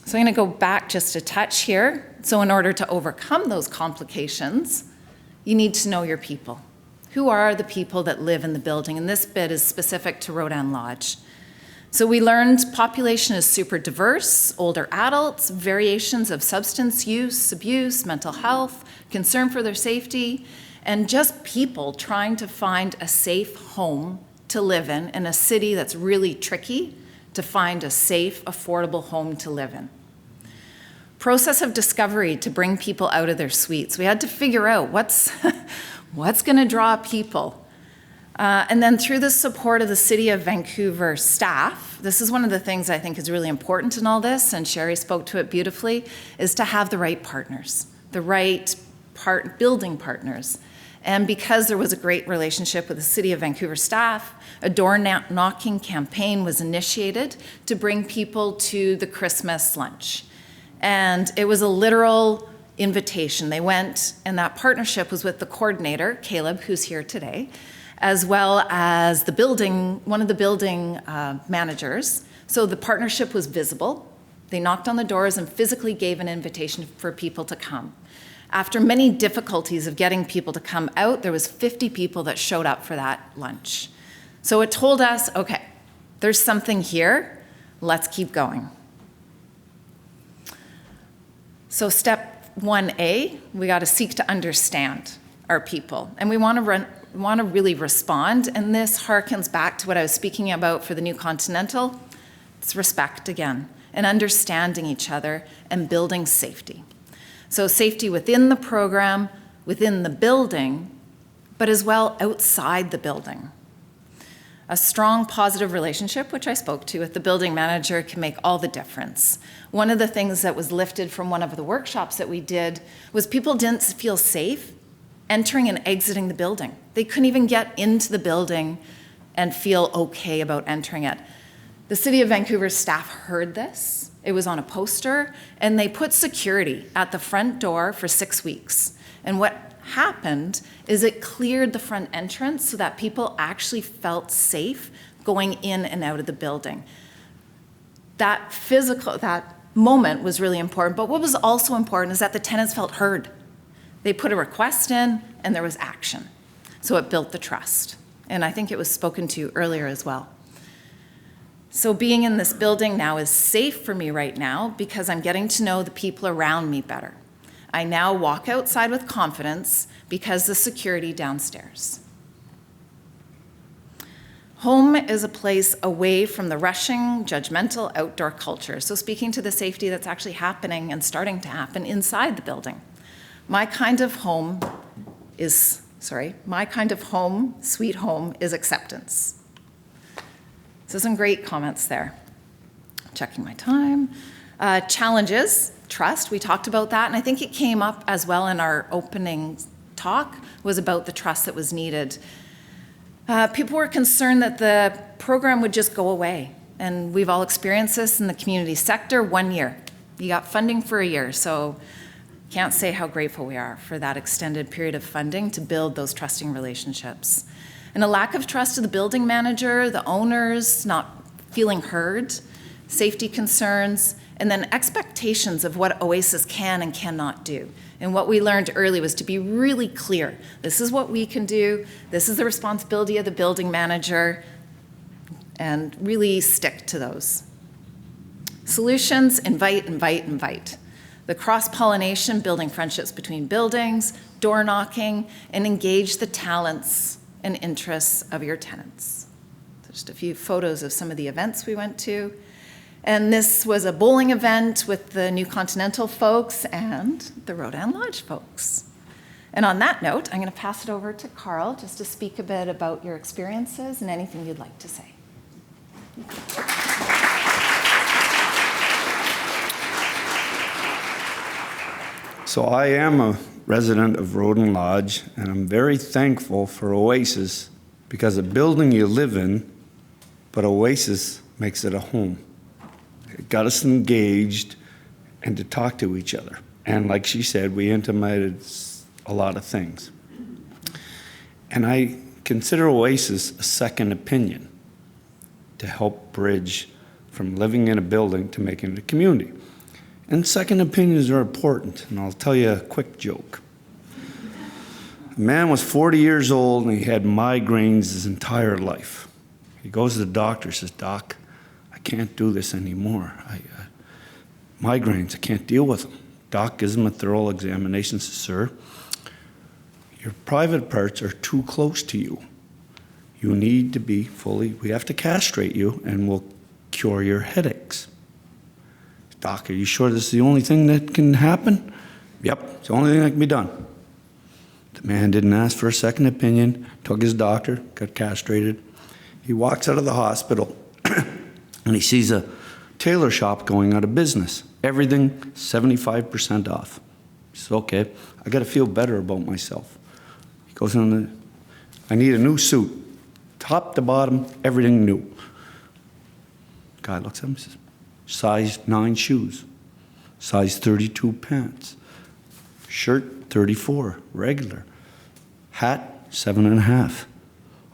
So I'm going to go back just a touch here. So in order to overcome those complications, you need to know your people. Who are the people that live in the building? And this bit is specific to Rodan Lodge. So we learned population is super diverse, older adults, variations of substance use, abuse, mental health, concern for their safety, and just people trying to find a safe home to live in a city that's really tricky to find a safe, affordable home to live in. Process of discovery to bring people out of their suites. We had to figure out what's going to draw people. And then through the support of the City of Vancouver staff, this is one of the things I think is really important in all this, and Sherry spoke to it beautifully, is to have the right partners, the right building partners. And because there was a great relationship with the City of Vancouver staff, a door knocking campaign was initiated to bring people to the Christmas lunch. And it was a literal invitation. They went, and that partnership was with the coordinator, Caleb, who's here today, as well as one of the building managers. So the partnership was visible. They knocked on the doors and physically gave an invitation for people to come. After many difficulties of getting people to come out, there was 50 people that showed up for that lunch. So it told us, okay, there's something here, let's keep going. So step 1A, we got to seek to understand our people, and we want to really respond, and this harkens back to what I was speaking about for the New Continental. It's respect again, and understanding each other and building safety. So safety within the program, within the building, but as well outside the building. A strong positive relationship, which I spoke to with the building manager, can make all the difference. One of the things that was lifted from one of the workshops that we did was people didn't feel safe entering and exiting the building. They couldn't even get into the building and feel okay about entering it. The City of Vancouver staff heard this. It was on a poster, and they put security at the front door for 6 weeks. And what happened is it cleared the front entrance so that people actually felt safe going in and out of the building. That moment was really important, but what was also important is that the tenants felt heard. They put a request in, and there was action. So it built the trust. And I think it was spoken to earlier as well. So being in this building now is safe for me right now because I'm getting to know the people around me better. I now walk outside with confidence because the security downstairs. Home is a place away from the rushing, judgmental outdoor culture. So speaking to the safety that's actually happening and starting to happen inside the building. My kind of home, sweet home, is acceptance. So some great comments there. Checking my time. Challenges, trust, we talked about that, and I think it came up as well in our opening talk, was about the trust that was needed. People were concerned that the program would just go away, and we've all experienced this in the community sector. 1 year. You got funding for a year, so can't say how grateful we are for that extended period of funding to build those trusting relationships. And a lack of trust of the building manager, the owners, not feeling heard, safety concerns, and then expectations of what OASIS can and cannot do. And what we learned early was to be really clear. This is what we can do. This is the responsibility of the building manager, and really stick to those. Solutions, invite, invite, invite. The cross-pollination, building friendships between buildings, door knocking, and engage the talents and interests of your tenants. So just a few photos of some of the events we went to. And this was a bowling event with the New Continental folks and the Rodan Lodge folks. And on that note, I'm going to pass it over to Carl just to speak a bit about your experiences and anything you'd like to say. So I am a resident of Rodan Lodge, and I'm very thankful for OASIS because a building you live in, but OASIS makes it a home. It got us engaged and to talk to each other. And like she said, we intimated a lot of things. And I consider OASIS a second opinion to help bridge from living in a building to making it a community. And second opinions are important, and I'll tell you a quick joke. A man was 40 years old and he had migraines his entire life. He goes to the doctor, says, "Doc, I can't do this anymore. Migraines, I can't deal with them." Doc gives him a thorough examination, says, "Sir, your private parts are too close to you. You need to be we have to castrate you and we'll cure your headaches." "Doc, are you sure this is the only thing that can happen?" "Yep, it's the only thing that can be done." The man didn't ask for a second opinion, took his doctor, got castrated. He walks out of the hospital and he sees a tailor shop going out of business. Everything 75% off. He says, "Okay, I got to feel better about myself." He goes in, "I need a new suit. Top to bottom, everything new." Guy looks at him and says, "Size 9 shoes, size 32 pants, shirt 34, regular, hat 7.5.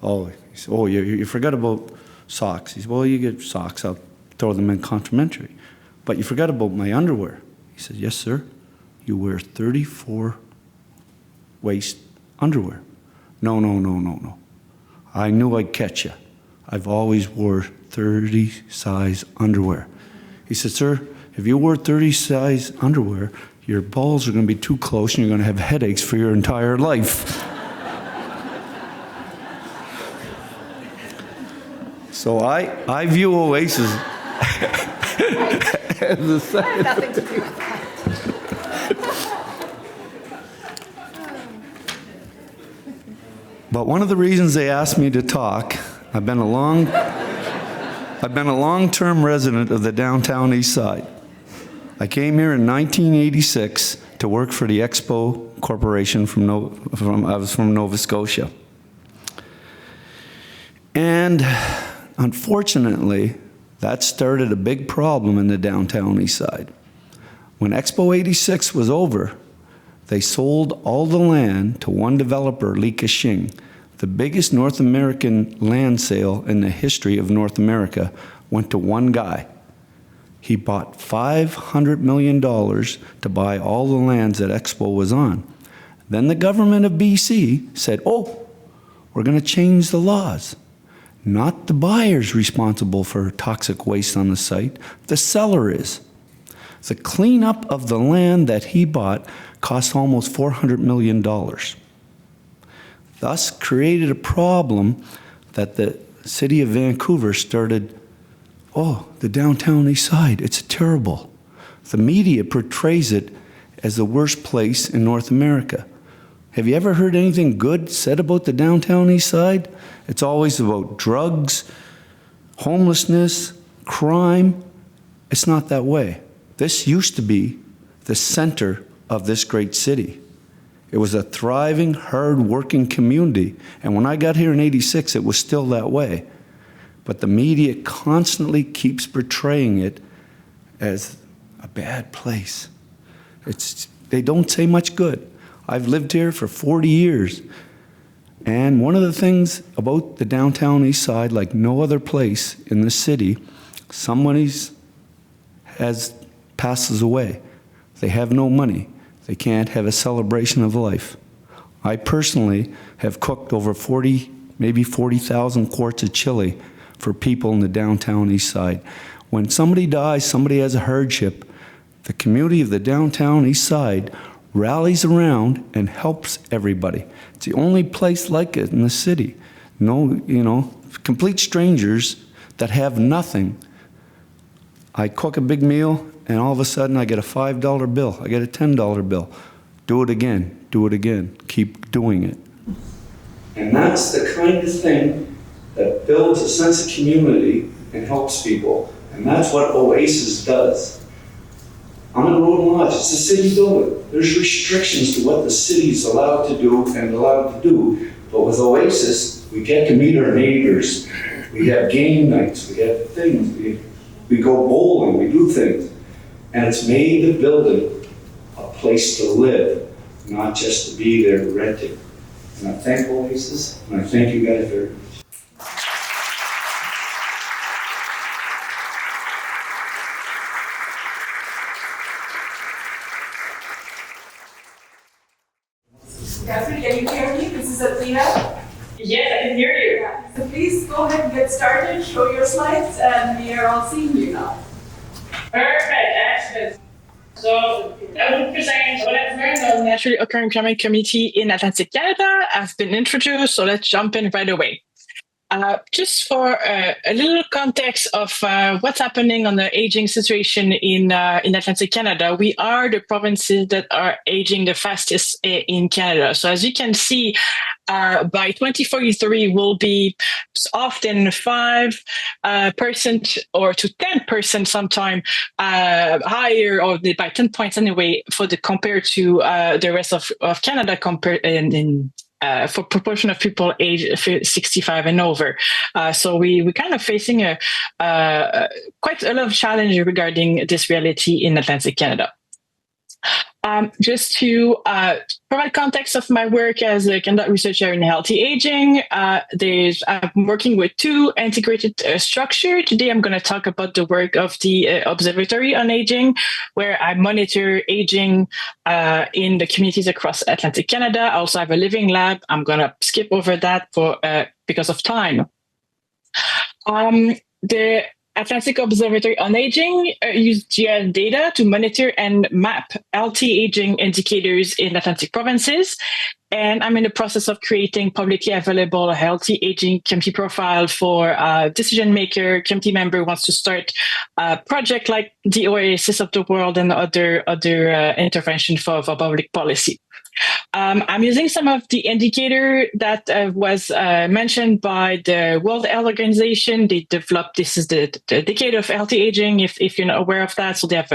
Oh, he said, "Oh, you forgot about socks." He said, "Well, you get socks, I'll throw them in complimentary. But you forgot about my underwear." He said, "Yes, sir. You wear 34 waist underwear." No. I knew I'd catch you. I've always wore 30 size underwear." He said, "Sir, if you wore 30 size underwear, your balls are going to be too close and you're going to have headaches for your entire life." So I view OASIS And the second, Nothing to do with that. but one of the reasons they asked me to talk, I've been a long-term resident of the downtown east side. I came here in 1986 to work for the Expo Corporation I was from Nova Scotia. And unfortunately, that started a big problem in the downtown east side. When Expo 86 was over, they sold all the land to one developer, Li Ka-shing. The biggest North American land sale in the history of North America went to one guy. He bought $500 million to buy all the lands that Expo was on. Then the government of BC said, oh, we're going to change the laws. Not the buyer's responsible for toxic waste on the site, the seller is. The cleanup of the land that he bought cost almost $400 million. Thus created a problem that the city of Vancouver started, oh, the downtown east side, it's terrible. The media portrays it as the worst place in North America. Have you ever heard anything good said about the downtown east side? It's always about drugs, homelessness, crime. It's not that way. This used to be the center of this great city. It was a thriving, hard-working community. And when I got here in '86, it was still that way. But the media constantly keeps portraying it as a bad place. They don't say much good. I've lived here for 40 years. And one of the things about the downtown east side, like no other place in the city, somebody passes away. They have no money. They can't have a celebration of life. I personally have cooked over 40, maybe 40,000 quarts of chili for people in the downtown east side. When somebody dies, somebody has a hardship, the community of the downtown east side rallies around and helps everybody. It's the only place like it in the city. No, complete strangers that have nothing. I cook a big meal, and all of a sudden I get a $5 bill. I get a $10 bill. Do it again. Do it again. Keep doing it. And that's the kind of thing that builds a sense of community and helps people. And that's what OASIS does. I'm in Roden Lodge. It's a city building. There's restrictions to what the city's allowed to do and allowed to do. But with OASIS, we get to meet our neighbors. We have game nights. We have things. We go bowling. We do things. And it's made the building a place to live, not just to be there renting. And I thank OASIS, and I thank you guys very much. Catherine, can you hear me? This is Athena. Yes, I can hear you. Yeah. So please go ahead and get started, show your slides, and we are all seeing you now. Perfect, excellent. So I will present what I've learned on naturally occurring climate community in Atlantic Canada. I've been introduced, so let's jump in right away. Just for a little context of what's happening on the aging situation in Atlantic Canada, we are the provinces that are aging the fastest in Canada. So as you can see, by 2043, we'll be often 5% or to 10% sometime higher, or by 10 points anyway, compared to the rest of Canada for proportion of people age 65 and over. So we're kind of facing quite a lot of challenge regarding this reality in Atlantic Canada. Just to provide context of my work as a Canada researcher in healthy aging, I'm working with two integrated structures. Today, I'm going to talk about the work of the Observatory on Aging, where I monitor aging in the communities across Atlantic Canada. I also have a living lab. I'm going to skip over that because of time. The Atlantic Observatory on Aging uses GIS data to monitor and map healthy aging indicators in Atlantic provinces. And I'm in the process of creating publicly available healthy aging community profile for decision maker, community member who wants to start a project like the OASIS of the world and other intervention for public policy. I'm using some of the indicator that was mentioned by the World Health Organization. They developed, this is the decade of healthy aging, if you're not aware of that. So they have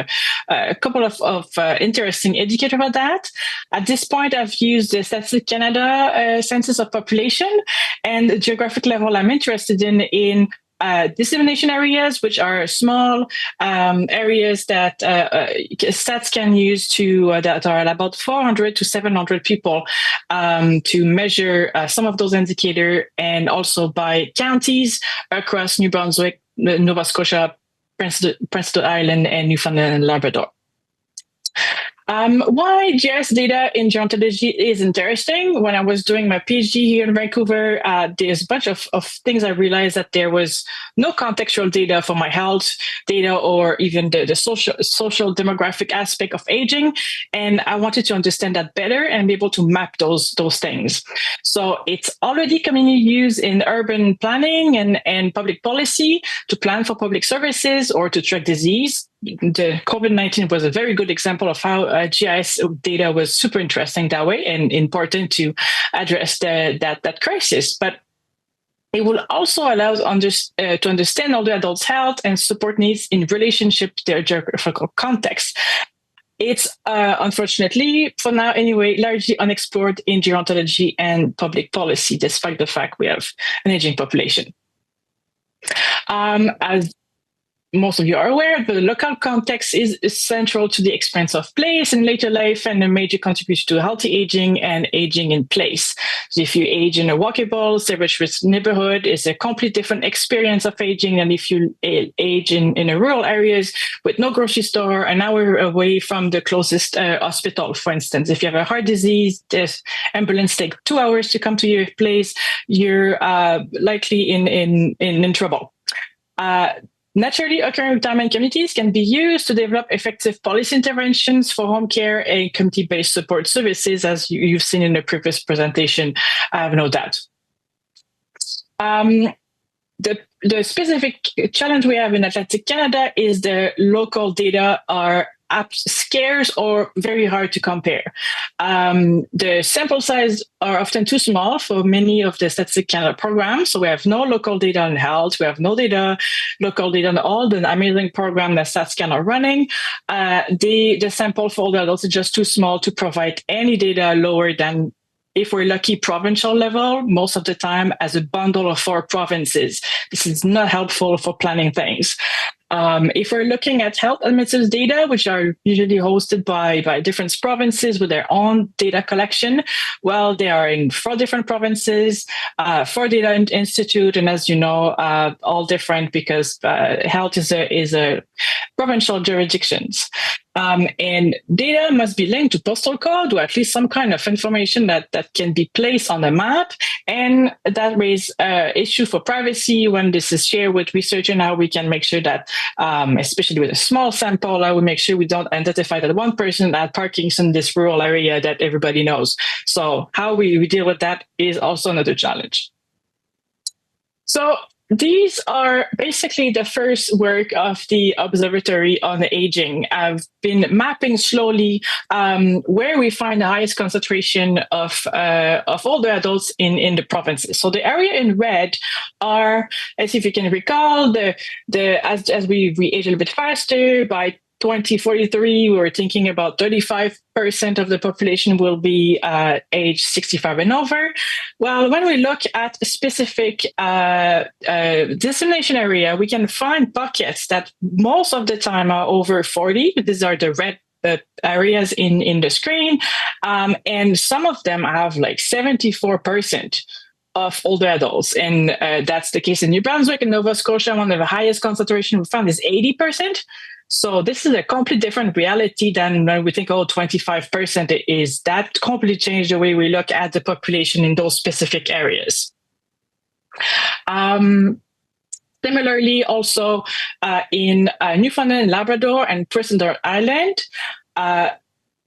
a couple of interesting indicators about that. At this point, I've used the Statistics Canada census of population, and the geographic level I'm interested in dissemination areas, which are small areas that stats can use to that are about 400 to 700 people to measure some of those indicators, and also by counties across New Brunswick, Nova Scotia, Prince Edward Island, and Newfoundland and Labrador. Why GIS data in gerontology is interesting. When I was doing my PhD here in Vancouver, there's a bunch of things I realized that there was no contextual data for my health data or even the social demographic aspect of aging. And I wanted to understand that better and be able to map those things. So it's already commonly used in urban planning and public policy to plan for public services or to track disease. The COVID-19 was a very good example of how GIS data was super interesting that way and important to address that crisis. But it will also allow us to understand older adults' health and support needs in relationship to their geographical context. It's unfortunately, for now anyway, largely unexplored in gerontology and public policy, despite the fact we have an aging population. As most of you are aware, the local context is central to the experience of place in later life and a major contribution to healthy aging and aging in place. So if you age in a walkable, service-rich neighborhood, it's a completely different experience of aging than if you age in a rural areas with no grocery store, an hour away from the closest hospital, for instance. If you have a heart disease, the ambulance take 2 hours to come to your place, you're likely in trouble. Naturally occurring retirement communities can be used to develop effective policy interventions for home care and community-based support services, as you've seen in the previous presentation, I have no doubt. The specific challenge we have in Atlantic Canada is the local data are scarce or very hard to compare. The sample size are often too small for many of the Statistics Canada programs. So we have no local data on health. We have no local data on all the amazing program that Stats Canada are running. The sample for older adults is just too small to provide any data lower than, if we're lucky, provincial level, most of the time as a bundle of 4 provinces. This is not helpful for planning things. If we're looking at health administrative data, which are usually hosted by different provinces with their own data collection, well, they are in 4 different provinces, 4 data institute, and as you know, all different because health is a provincial jurisdictions. And data must be linked to postal code or at least some kind of information that can be placed on the map. And that raises issue for privacy when this is shared with researchers, and how we can make sure that, especially with a small sample, I will make sure we don't identify that one person at Parkinson, this rural area that everybody knows. So how we deal with that is also another challenge. So these are basically the first work of the Observatory on the Aging. I've been mapping slowly where we find the highest concentration of older adults in the provinces. So the area in red are, as if you can recall, as we age a little bit faster, by 2043, we were thinking about 35% of the population will be age 65 and over. Well, when we look at a specific dissemination area, we can find buckets that most of the time are over 40. These are the red areas in the screen. And some of them have like 74% of older adults. And that's the case in New Brunswick and Nova Scotia. One of the highest concentration we found is 80%. So this is a completely different reality than when we think, 25% is. That completely changed the way we look at the population in those specific areas. Similarly, also in Newfoundland and Labrador and Prince Edward Island,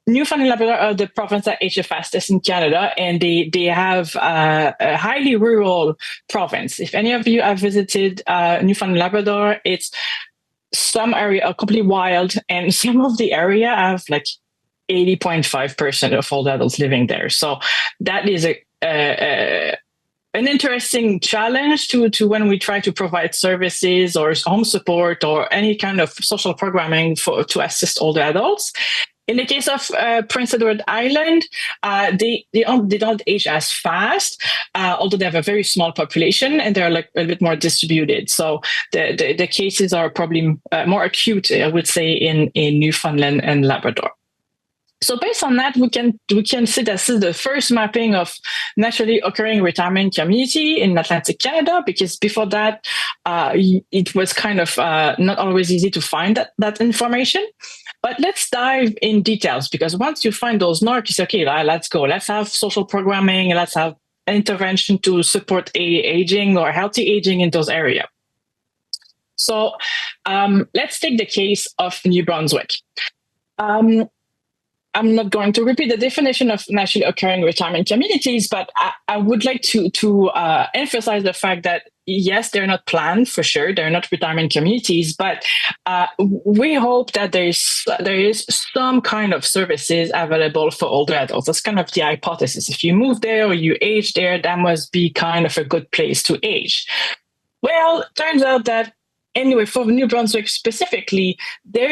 Newfoundland and Labrador are the province that age the fastest in Canada, and they have a highly rural province. If any of you have visited Newfoundland and Labrador, it's some area are completely wild, and some of the area have like 80.5% of all adults living there. So that is an interesting challenge to when we try to provide services or home support or any kind of social programming to assist older adults. In the case of Prince Edward Island, they don't age as fast, although they have a very small population and they're like a little bit more distributed. So the cases are probably more acute, I would say, in Newfoundland and Labrador. So based on that, we can see this is the first mapping of naturally occurring retirement community in Atlantic Canada, because before that, it was kind of not always easy to find that information. But let's dive in details, because once you find those NORCS, you say, okay, let's go. Let's have social programming. Let's have intervention to support aging or healthy aging in those areas. So let's take the case of New Brunswick. I'm not going to repeat the definition of naturally occurring retirement communities, but I would like to emphasize the fact that, yes, they're not planned for sure. They're not retirement communities, but we hope that there is some kind of services available for older adults. That's kind of the hypothesis. If you move there or you age there, that must be kind of a good place to age. Well, turns out that anyway, for New Brunswick specifically, there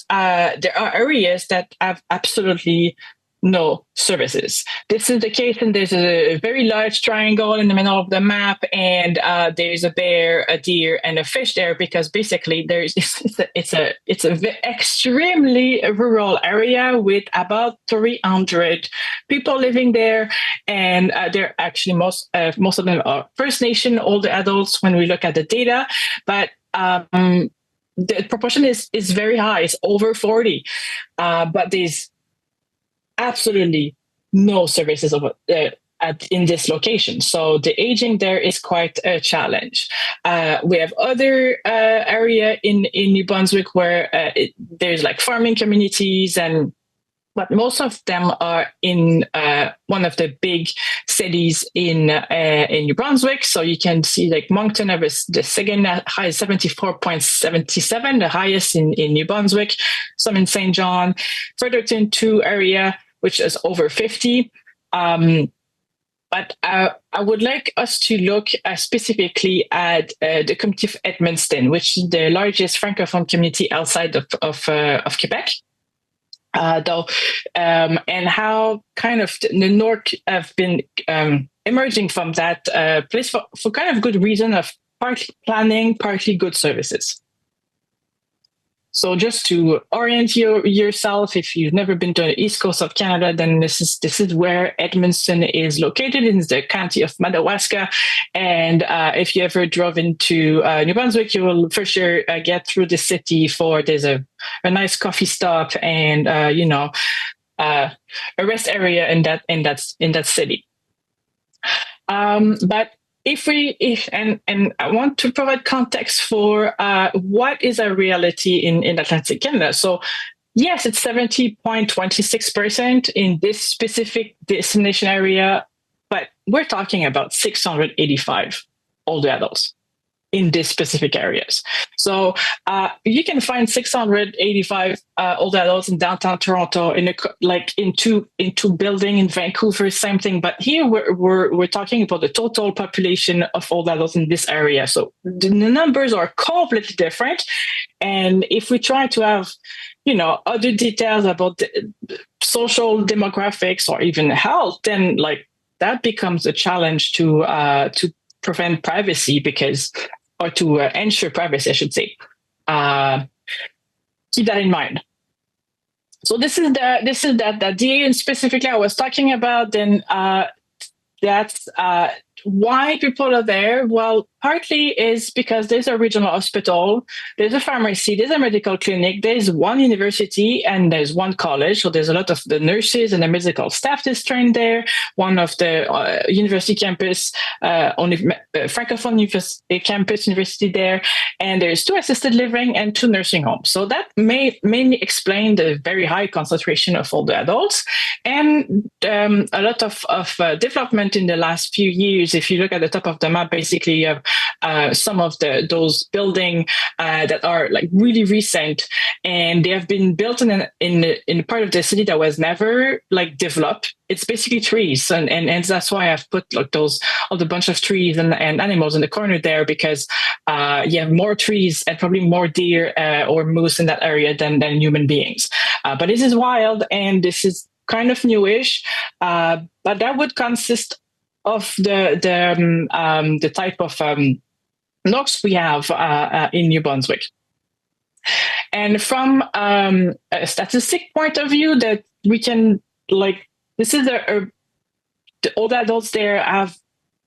are areas that have absolutely no services. This is the case, and there's a very large triangle in the middle of the map, and there's a bear, a deer, and a fish there, because basically it's an extremely rural area with about 300 people living there, and they're actually most of them are First Nation older adults when we look at the data, but the proportion is very high. It's over 40, but there's absolutely no services in this location. So the aging there is quite a challenge. We have other area in New Brunswick where there's like farming communities, but most of them are in one of the big cities in New Brunswick. So you can see like Moncton has the second highest, 74.77, the highest in New Brunswick. Some in St. John, Fredericton 2 area, which is over 50. But I would like us to look specifically at the community of Edmundston, which is the largest Francophone community outside of Quebec. And how kind of the NORC have been emerging from that place for kind of good reason of partly planning, partly good services. So just to orient yourself, if you've never been to the east coast of Canada, then this is where Edmundston is located in the county of Madawaska. And if you ever drove into New Brunswick, you will for sure get through the city there's a nice coffee stop and a rest area in that city. But and I want to provide context for what is a reality in Atlantic Canada. So yes, it's 70.26% in this specific destination area, but we're talking about 685 older adults in these specific areas. So you can find 685 older adults in downtown Toronto, in two building in Vancouver, same thing. But here we're talking about the total population of older adults in this area. So the numbers are completely different. And if we try to have, other details about the social demographics or even health, then that becomes a challenge to prevent privacy or to ensure privacy, I should say. Keep that in mind. So this is that DA, and specifically I was talking about. Then that's why people are there? Well, partly is because there's a regional hospital, there's a pharmacy, there's a medical clinic, there's one university, and there's one college. So there's a lot of the nurses and the medical staff that's trained there. One of the university campus, only Francophone campus university there. And there's 2 assisted living and 2 nursing homes. So that may mainly explain the very high concentration of older adults. And a lot of development in the last few years. If you look at the top of the map, basically you have some of those buildings that are like really recent, and they have been built in a part of the city that was never like developed. It's basically trees, and that's why I've put like all the bunch of trees and animals in the corner there, because you have more trees and probably more deer or moose in that area than human beings. But this is wild, and this is kind of newish, but that would consist of the type of NORCS we have in New Brunswick. And from a statistic point of view, that we can this is the older adults there have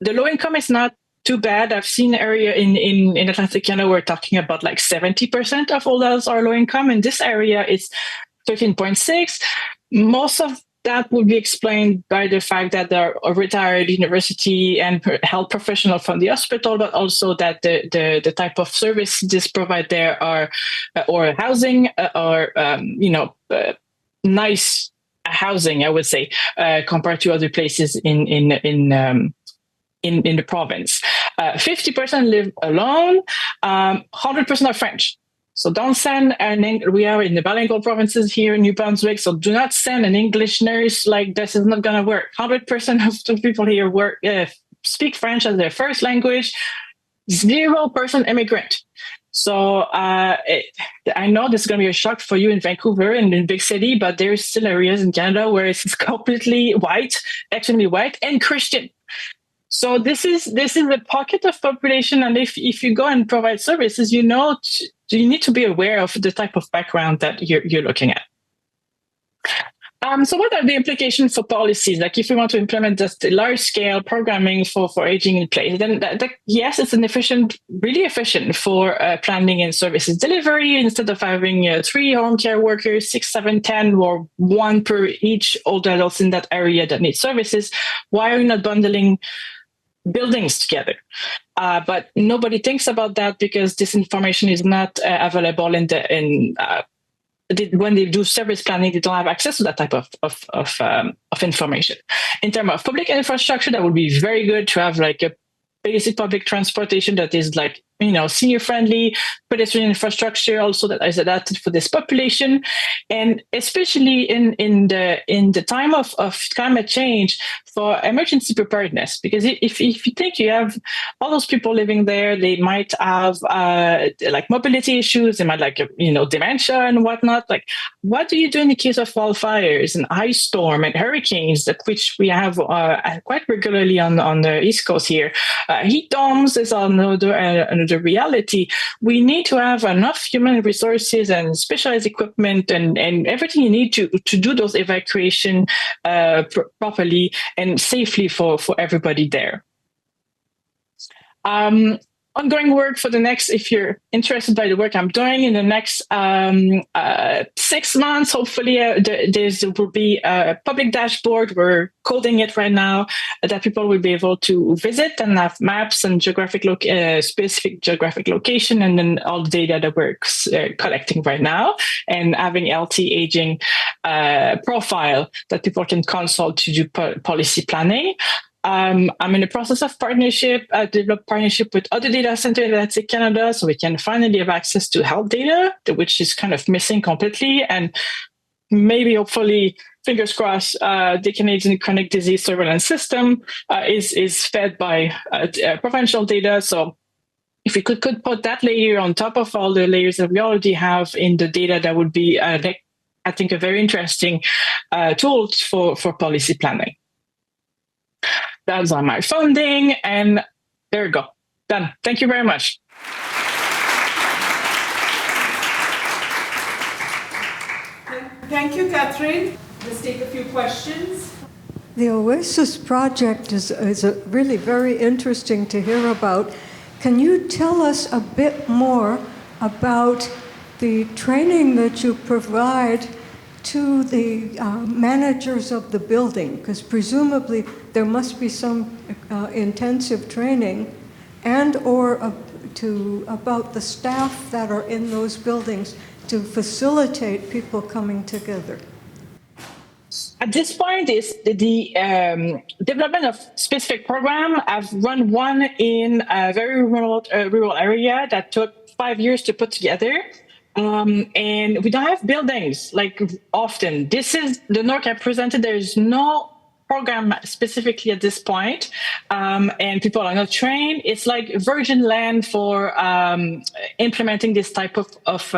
the low income is not too bad. I've seen area in Atlantic Canada we're talking about like 70% of older adults are low income. In this area, it's 13.6. Most of that would be explained by the fact that there are retired university and health professional from the hospital, but also that the type of service this provide there are or housing or nice housing, I would say, compared to other places in the province. 50% live alone. 100% are French. So don't send we are in the bilingual provinces here in New Brunswick, so do not send an English nurse. Like, this is not going to work. 100% of the people here speak French as their first language. 0% immigrant. So I know this is going to be a shock for you in Vancouver and in big city, but there's still areas in Canada where it's completely white, extremely white, and Christian. So this is a pocket of population, and if you go and provide services, you need to be aware of the type of background that you're looking at. So what are the implications for policies? Like, if we want to implement just large-scale programming for aging in place, then yes, it's really efficient for planning and services delivery. Instead of having 3 home care workers, 6, 7, 10, or 1 per each older adults in that area that need services, why are we not bundling buildings together? But nobody thinks about that because this information is not available when they do service planning. They don't have access to that type of information. In terms of public infrastructure, that would be very good to have like a basic public transportation that is like, senior friendly, pedestrian infrastructure also that is adapted for this population. And especially in the time of climate change, for emergency preparedness, because if you think you have all those people living there, they might have like mobility issues, they might dementia and whatnot. Like, what do you do in the case of wildfires and ice storm and hurricanes, which we have quite regularly on the East Coast here? Heat domes is another reality. We need to have enough human resources and specialized equipment and everything you need to do those evacuation properly and safely for everybody there. Ongoing work for the next, if you're interested by the work I'm doing in the next 6 months, hopefully there will be a public dashboard. We're coding it right now that people will be able to visit and have maps and specific geographic location, and then all the data that we're collecting right now, and having LT aging profile that people can consult to do policy planning. I'm in the process of develop partnership with other data centers in Atlantic Canada, so we can finally have access to health data, which is kind of missing completely. And maybe, hopefully, fingers crossed, the Canadian Chronic Disease Surveillance System is fed by provincial data. So if we could put that layer on top of all the layers that we already have in the data, that would be, I think, a very interesting tool for policy planning. That's on my funding, and there you go. Done. Thank you very much. Thank you, Catherine. Let's take a few questions. The OASIS project is really very interesting to hear about. Can you tell us a bit more about the training that you provide to the managers of the building? Because presumably there must be some intensive training and or about the staff that are in those buildings to facilitate people coming together. At this point, is the development of specific program. I've run one in a very remote rural area that took 5 years to put together. And we don't have buildings like often. This is the NORC I presented. There's no program specifically at this point, and people are not trained. It's like virgin land for implementing this type of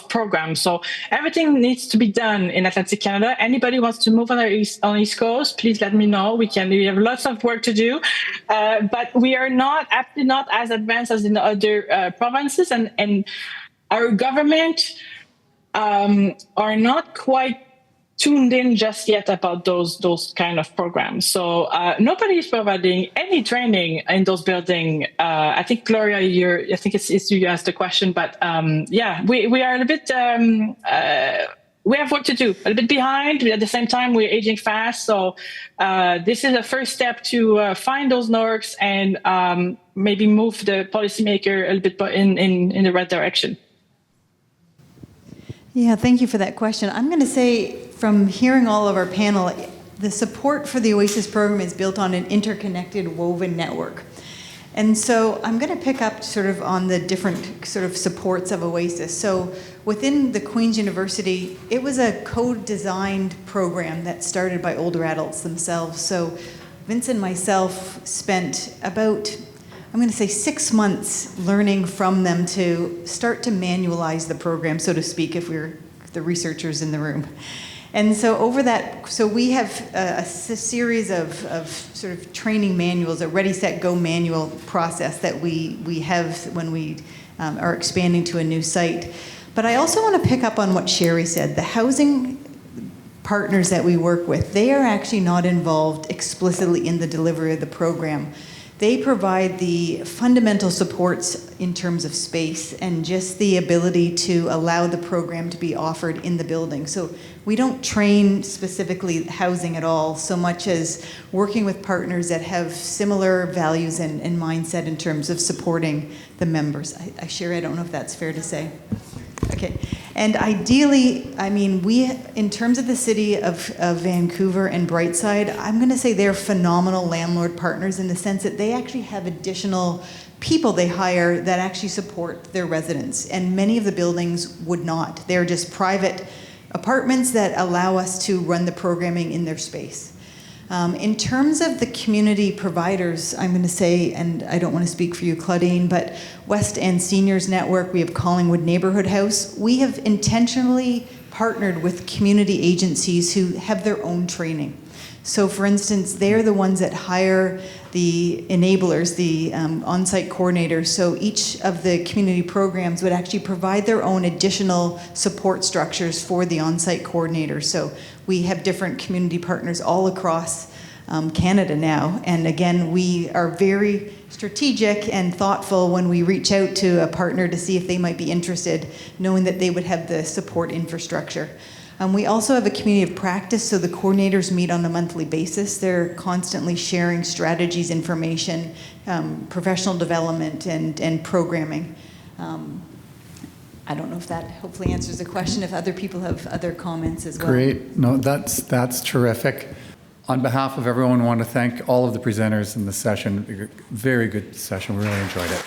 program. So everything needs to be done in Atlantic Canada. Anybody wants to move on East Coast, please let me know. We have lots of work to do, but we are actually not as advanced as in the other provinces, and our government are not quite tuned in just yet about those kind of programs. So nobody is providing any training in those buildings. I think Gloria, I think it's you asked the question, but yeah, we are a bit. We have work to do, a little bit behind. At the same time, we're aging fast. So this is a first step to find those NORCS and maybe move the policymaker a little bit in the right direction. Yeah, thank you for that question. I'm going to say, from hearing all of our panel, the support for the OASIS program is built on an interconnected, woven network. And so I'm going to pick up sort of on the different sort of supports of OASIS. So within the Queen's University, it was a code-designed program that started by older adults themselves. So Vince and myself spent about, I'm going to say, 6 months learning from them to start to manualize the program, so to speak, if we're the researchers in the room. And so over that, so we have a series of sort of training manuals, a ready, set, go manual process that we have when we are expanding to a new site. But I also want to pick up on what Sherry said. The housing partners that we work with, they are actually not involved explicitly in the delivery of the program. They provide the fundamental supports in terms of space and just the ability to allow the program to be offered in the building. So we don't train specifically housing at all, so much as working with partners that have similar values and mindset in terms of supporting the members. Sherry, I don't know if that's fair to say. Okay. And ideally, I mean, we, in terms of the city of Vancouver and Brightside, I'm going to say they're phenomenal landlord partners in the sense that they actually have additional people they hire that actually support their residents. And many of the buildings would not. They're just private apartments that allow us to run the programming in their space. In terms of the community providers, I'm going to say, and I don't want to speak for you, Claudine, but West End Seniors Network, we have Collingwood Neighborhood House. We have intentionally partnered with community agencies who have their own training. So for instance, they're the ones that hire the enablers, the on-site coordinators. So each of the community programs would actually provide their own additional support structures for the on-site coordinators. So we have different community partners all across Canada now. And again, we are very strategic and thoughtful when we reach out to a partner to see if they might be interested, knowing that they would have the support infrastructure. We also have a community of practice, so the coordinators meet on a monthly basis. They're constantly sharing strategies, information, professional development, and programming. I don't know if that hopefully answers the question, if other people have other comments as well. Great. No, that's terrific. On behalf of everyone, I want to thank all of the presenters in the session. Very good session. We really enjoyed it.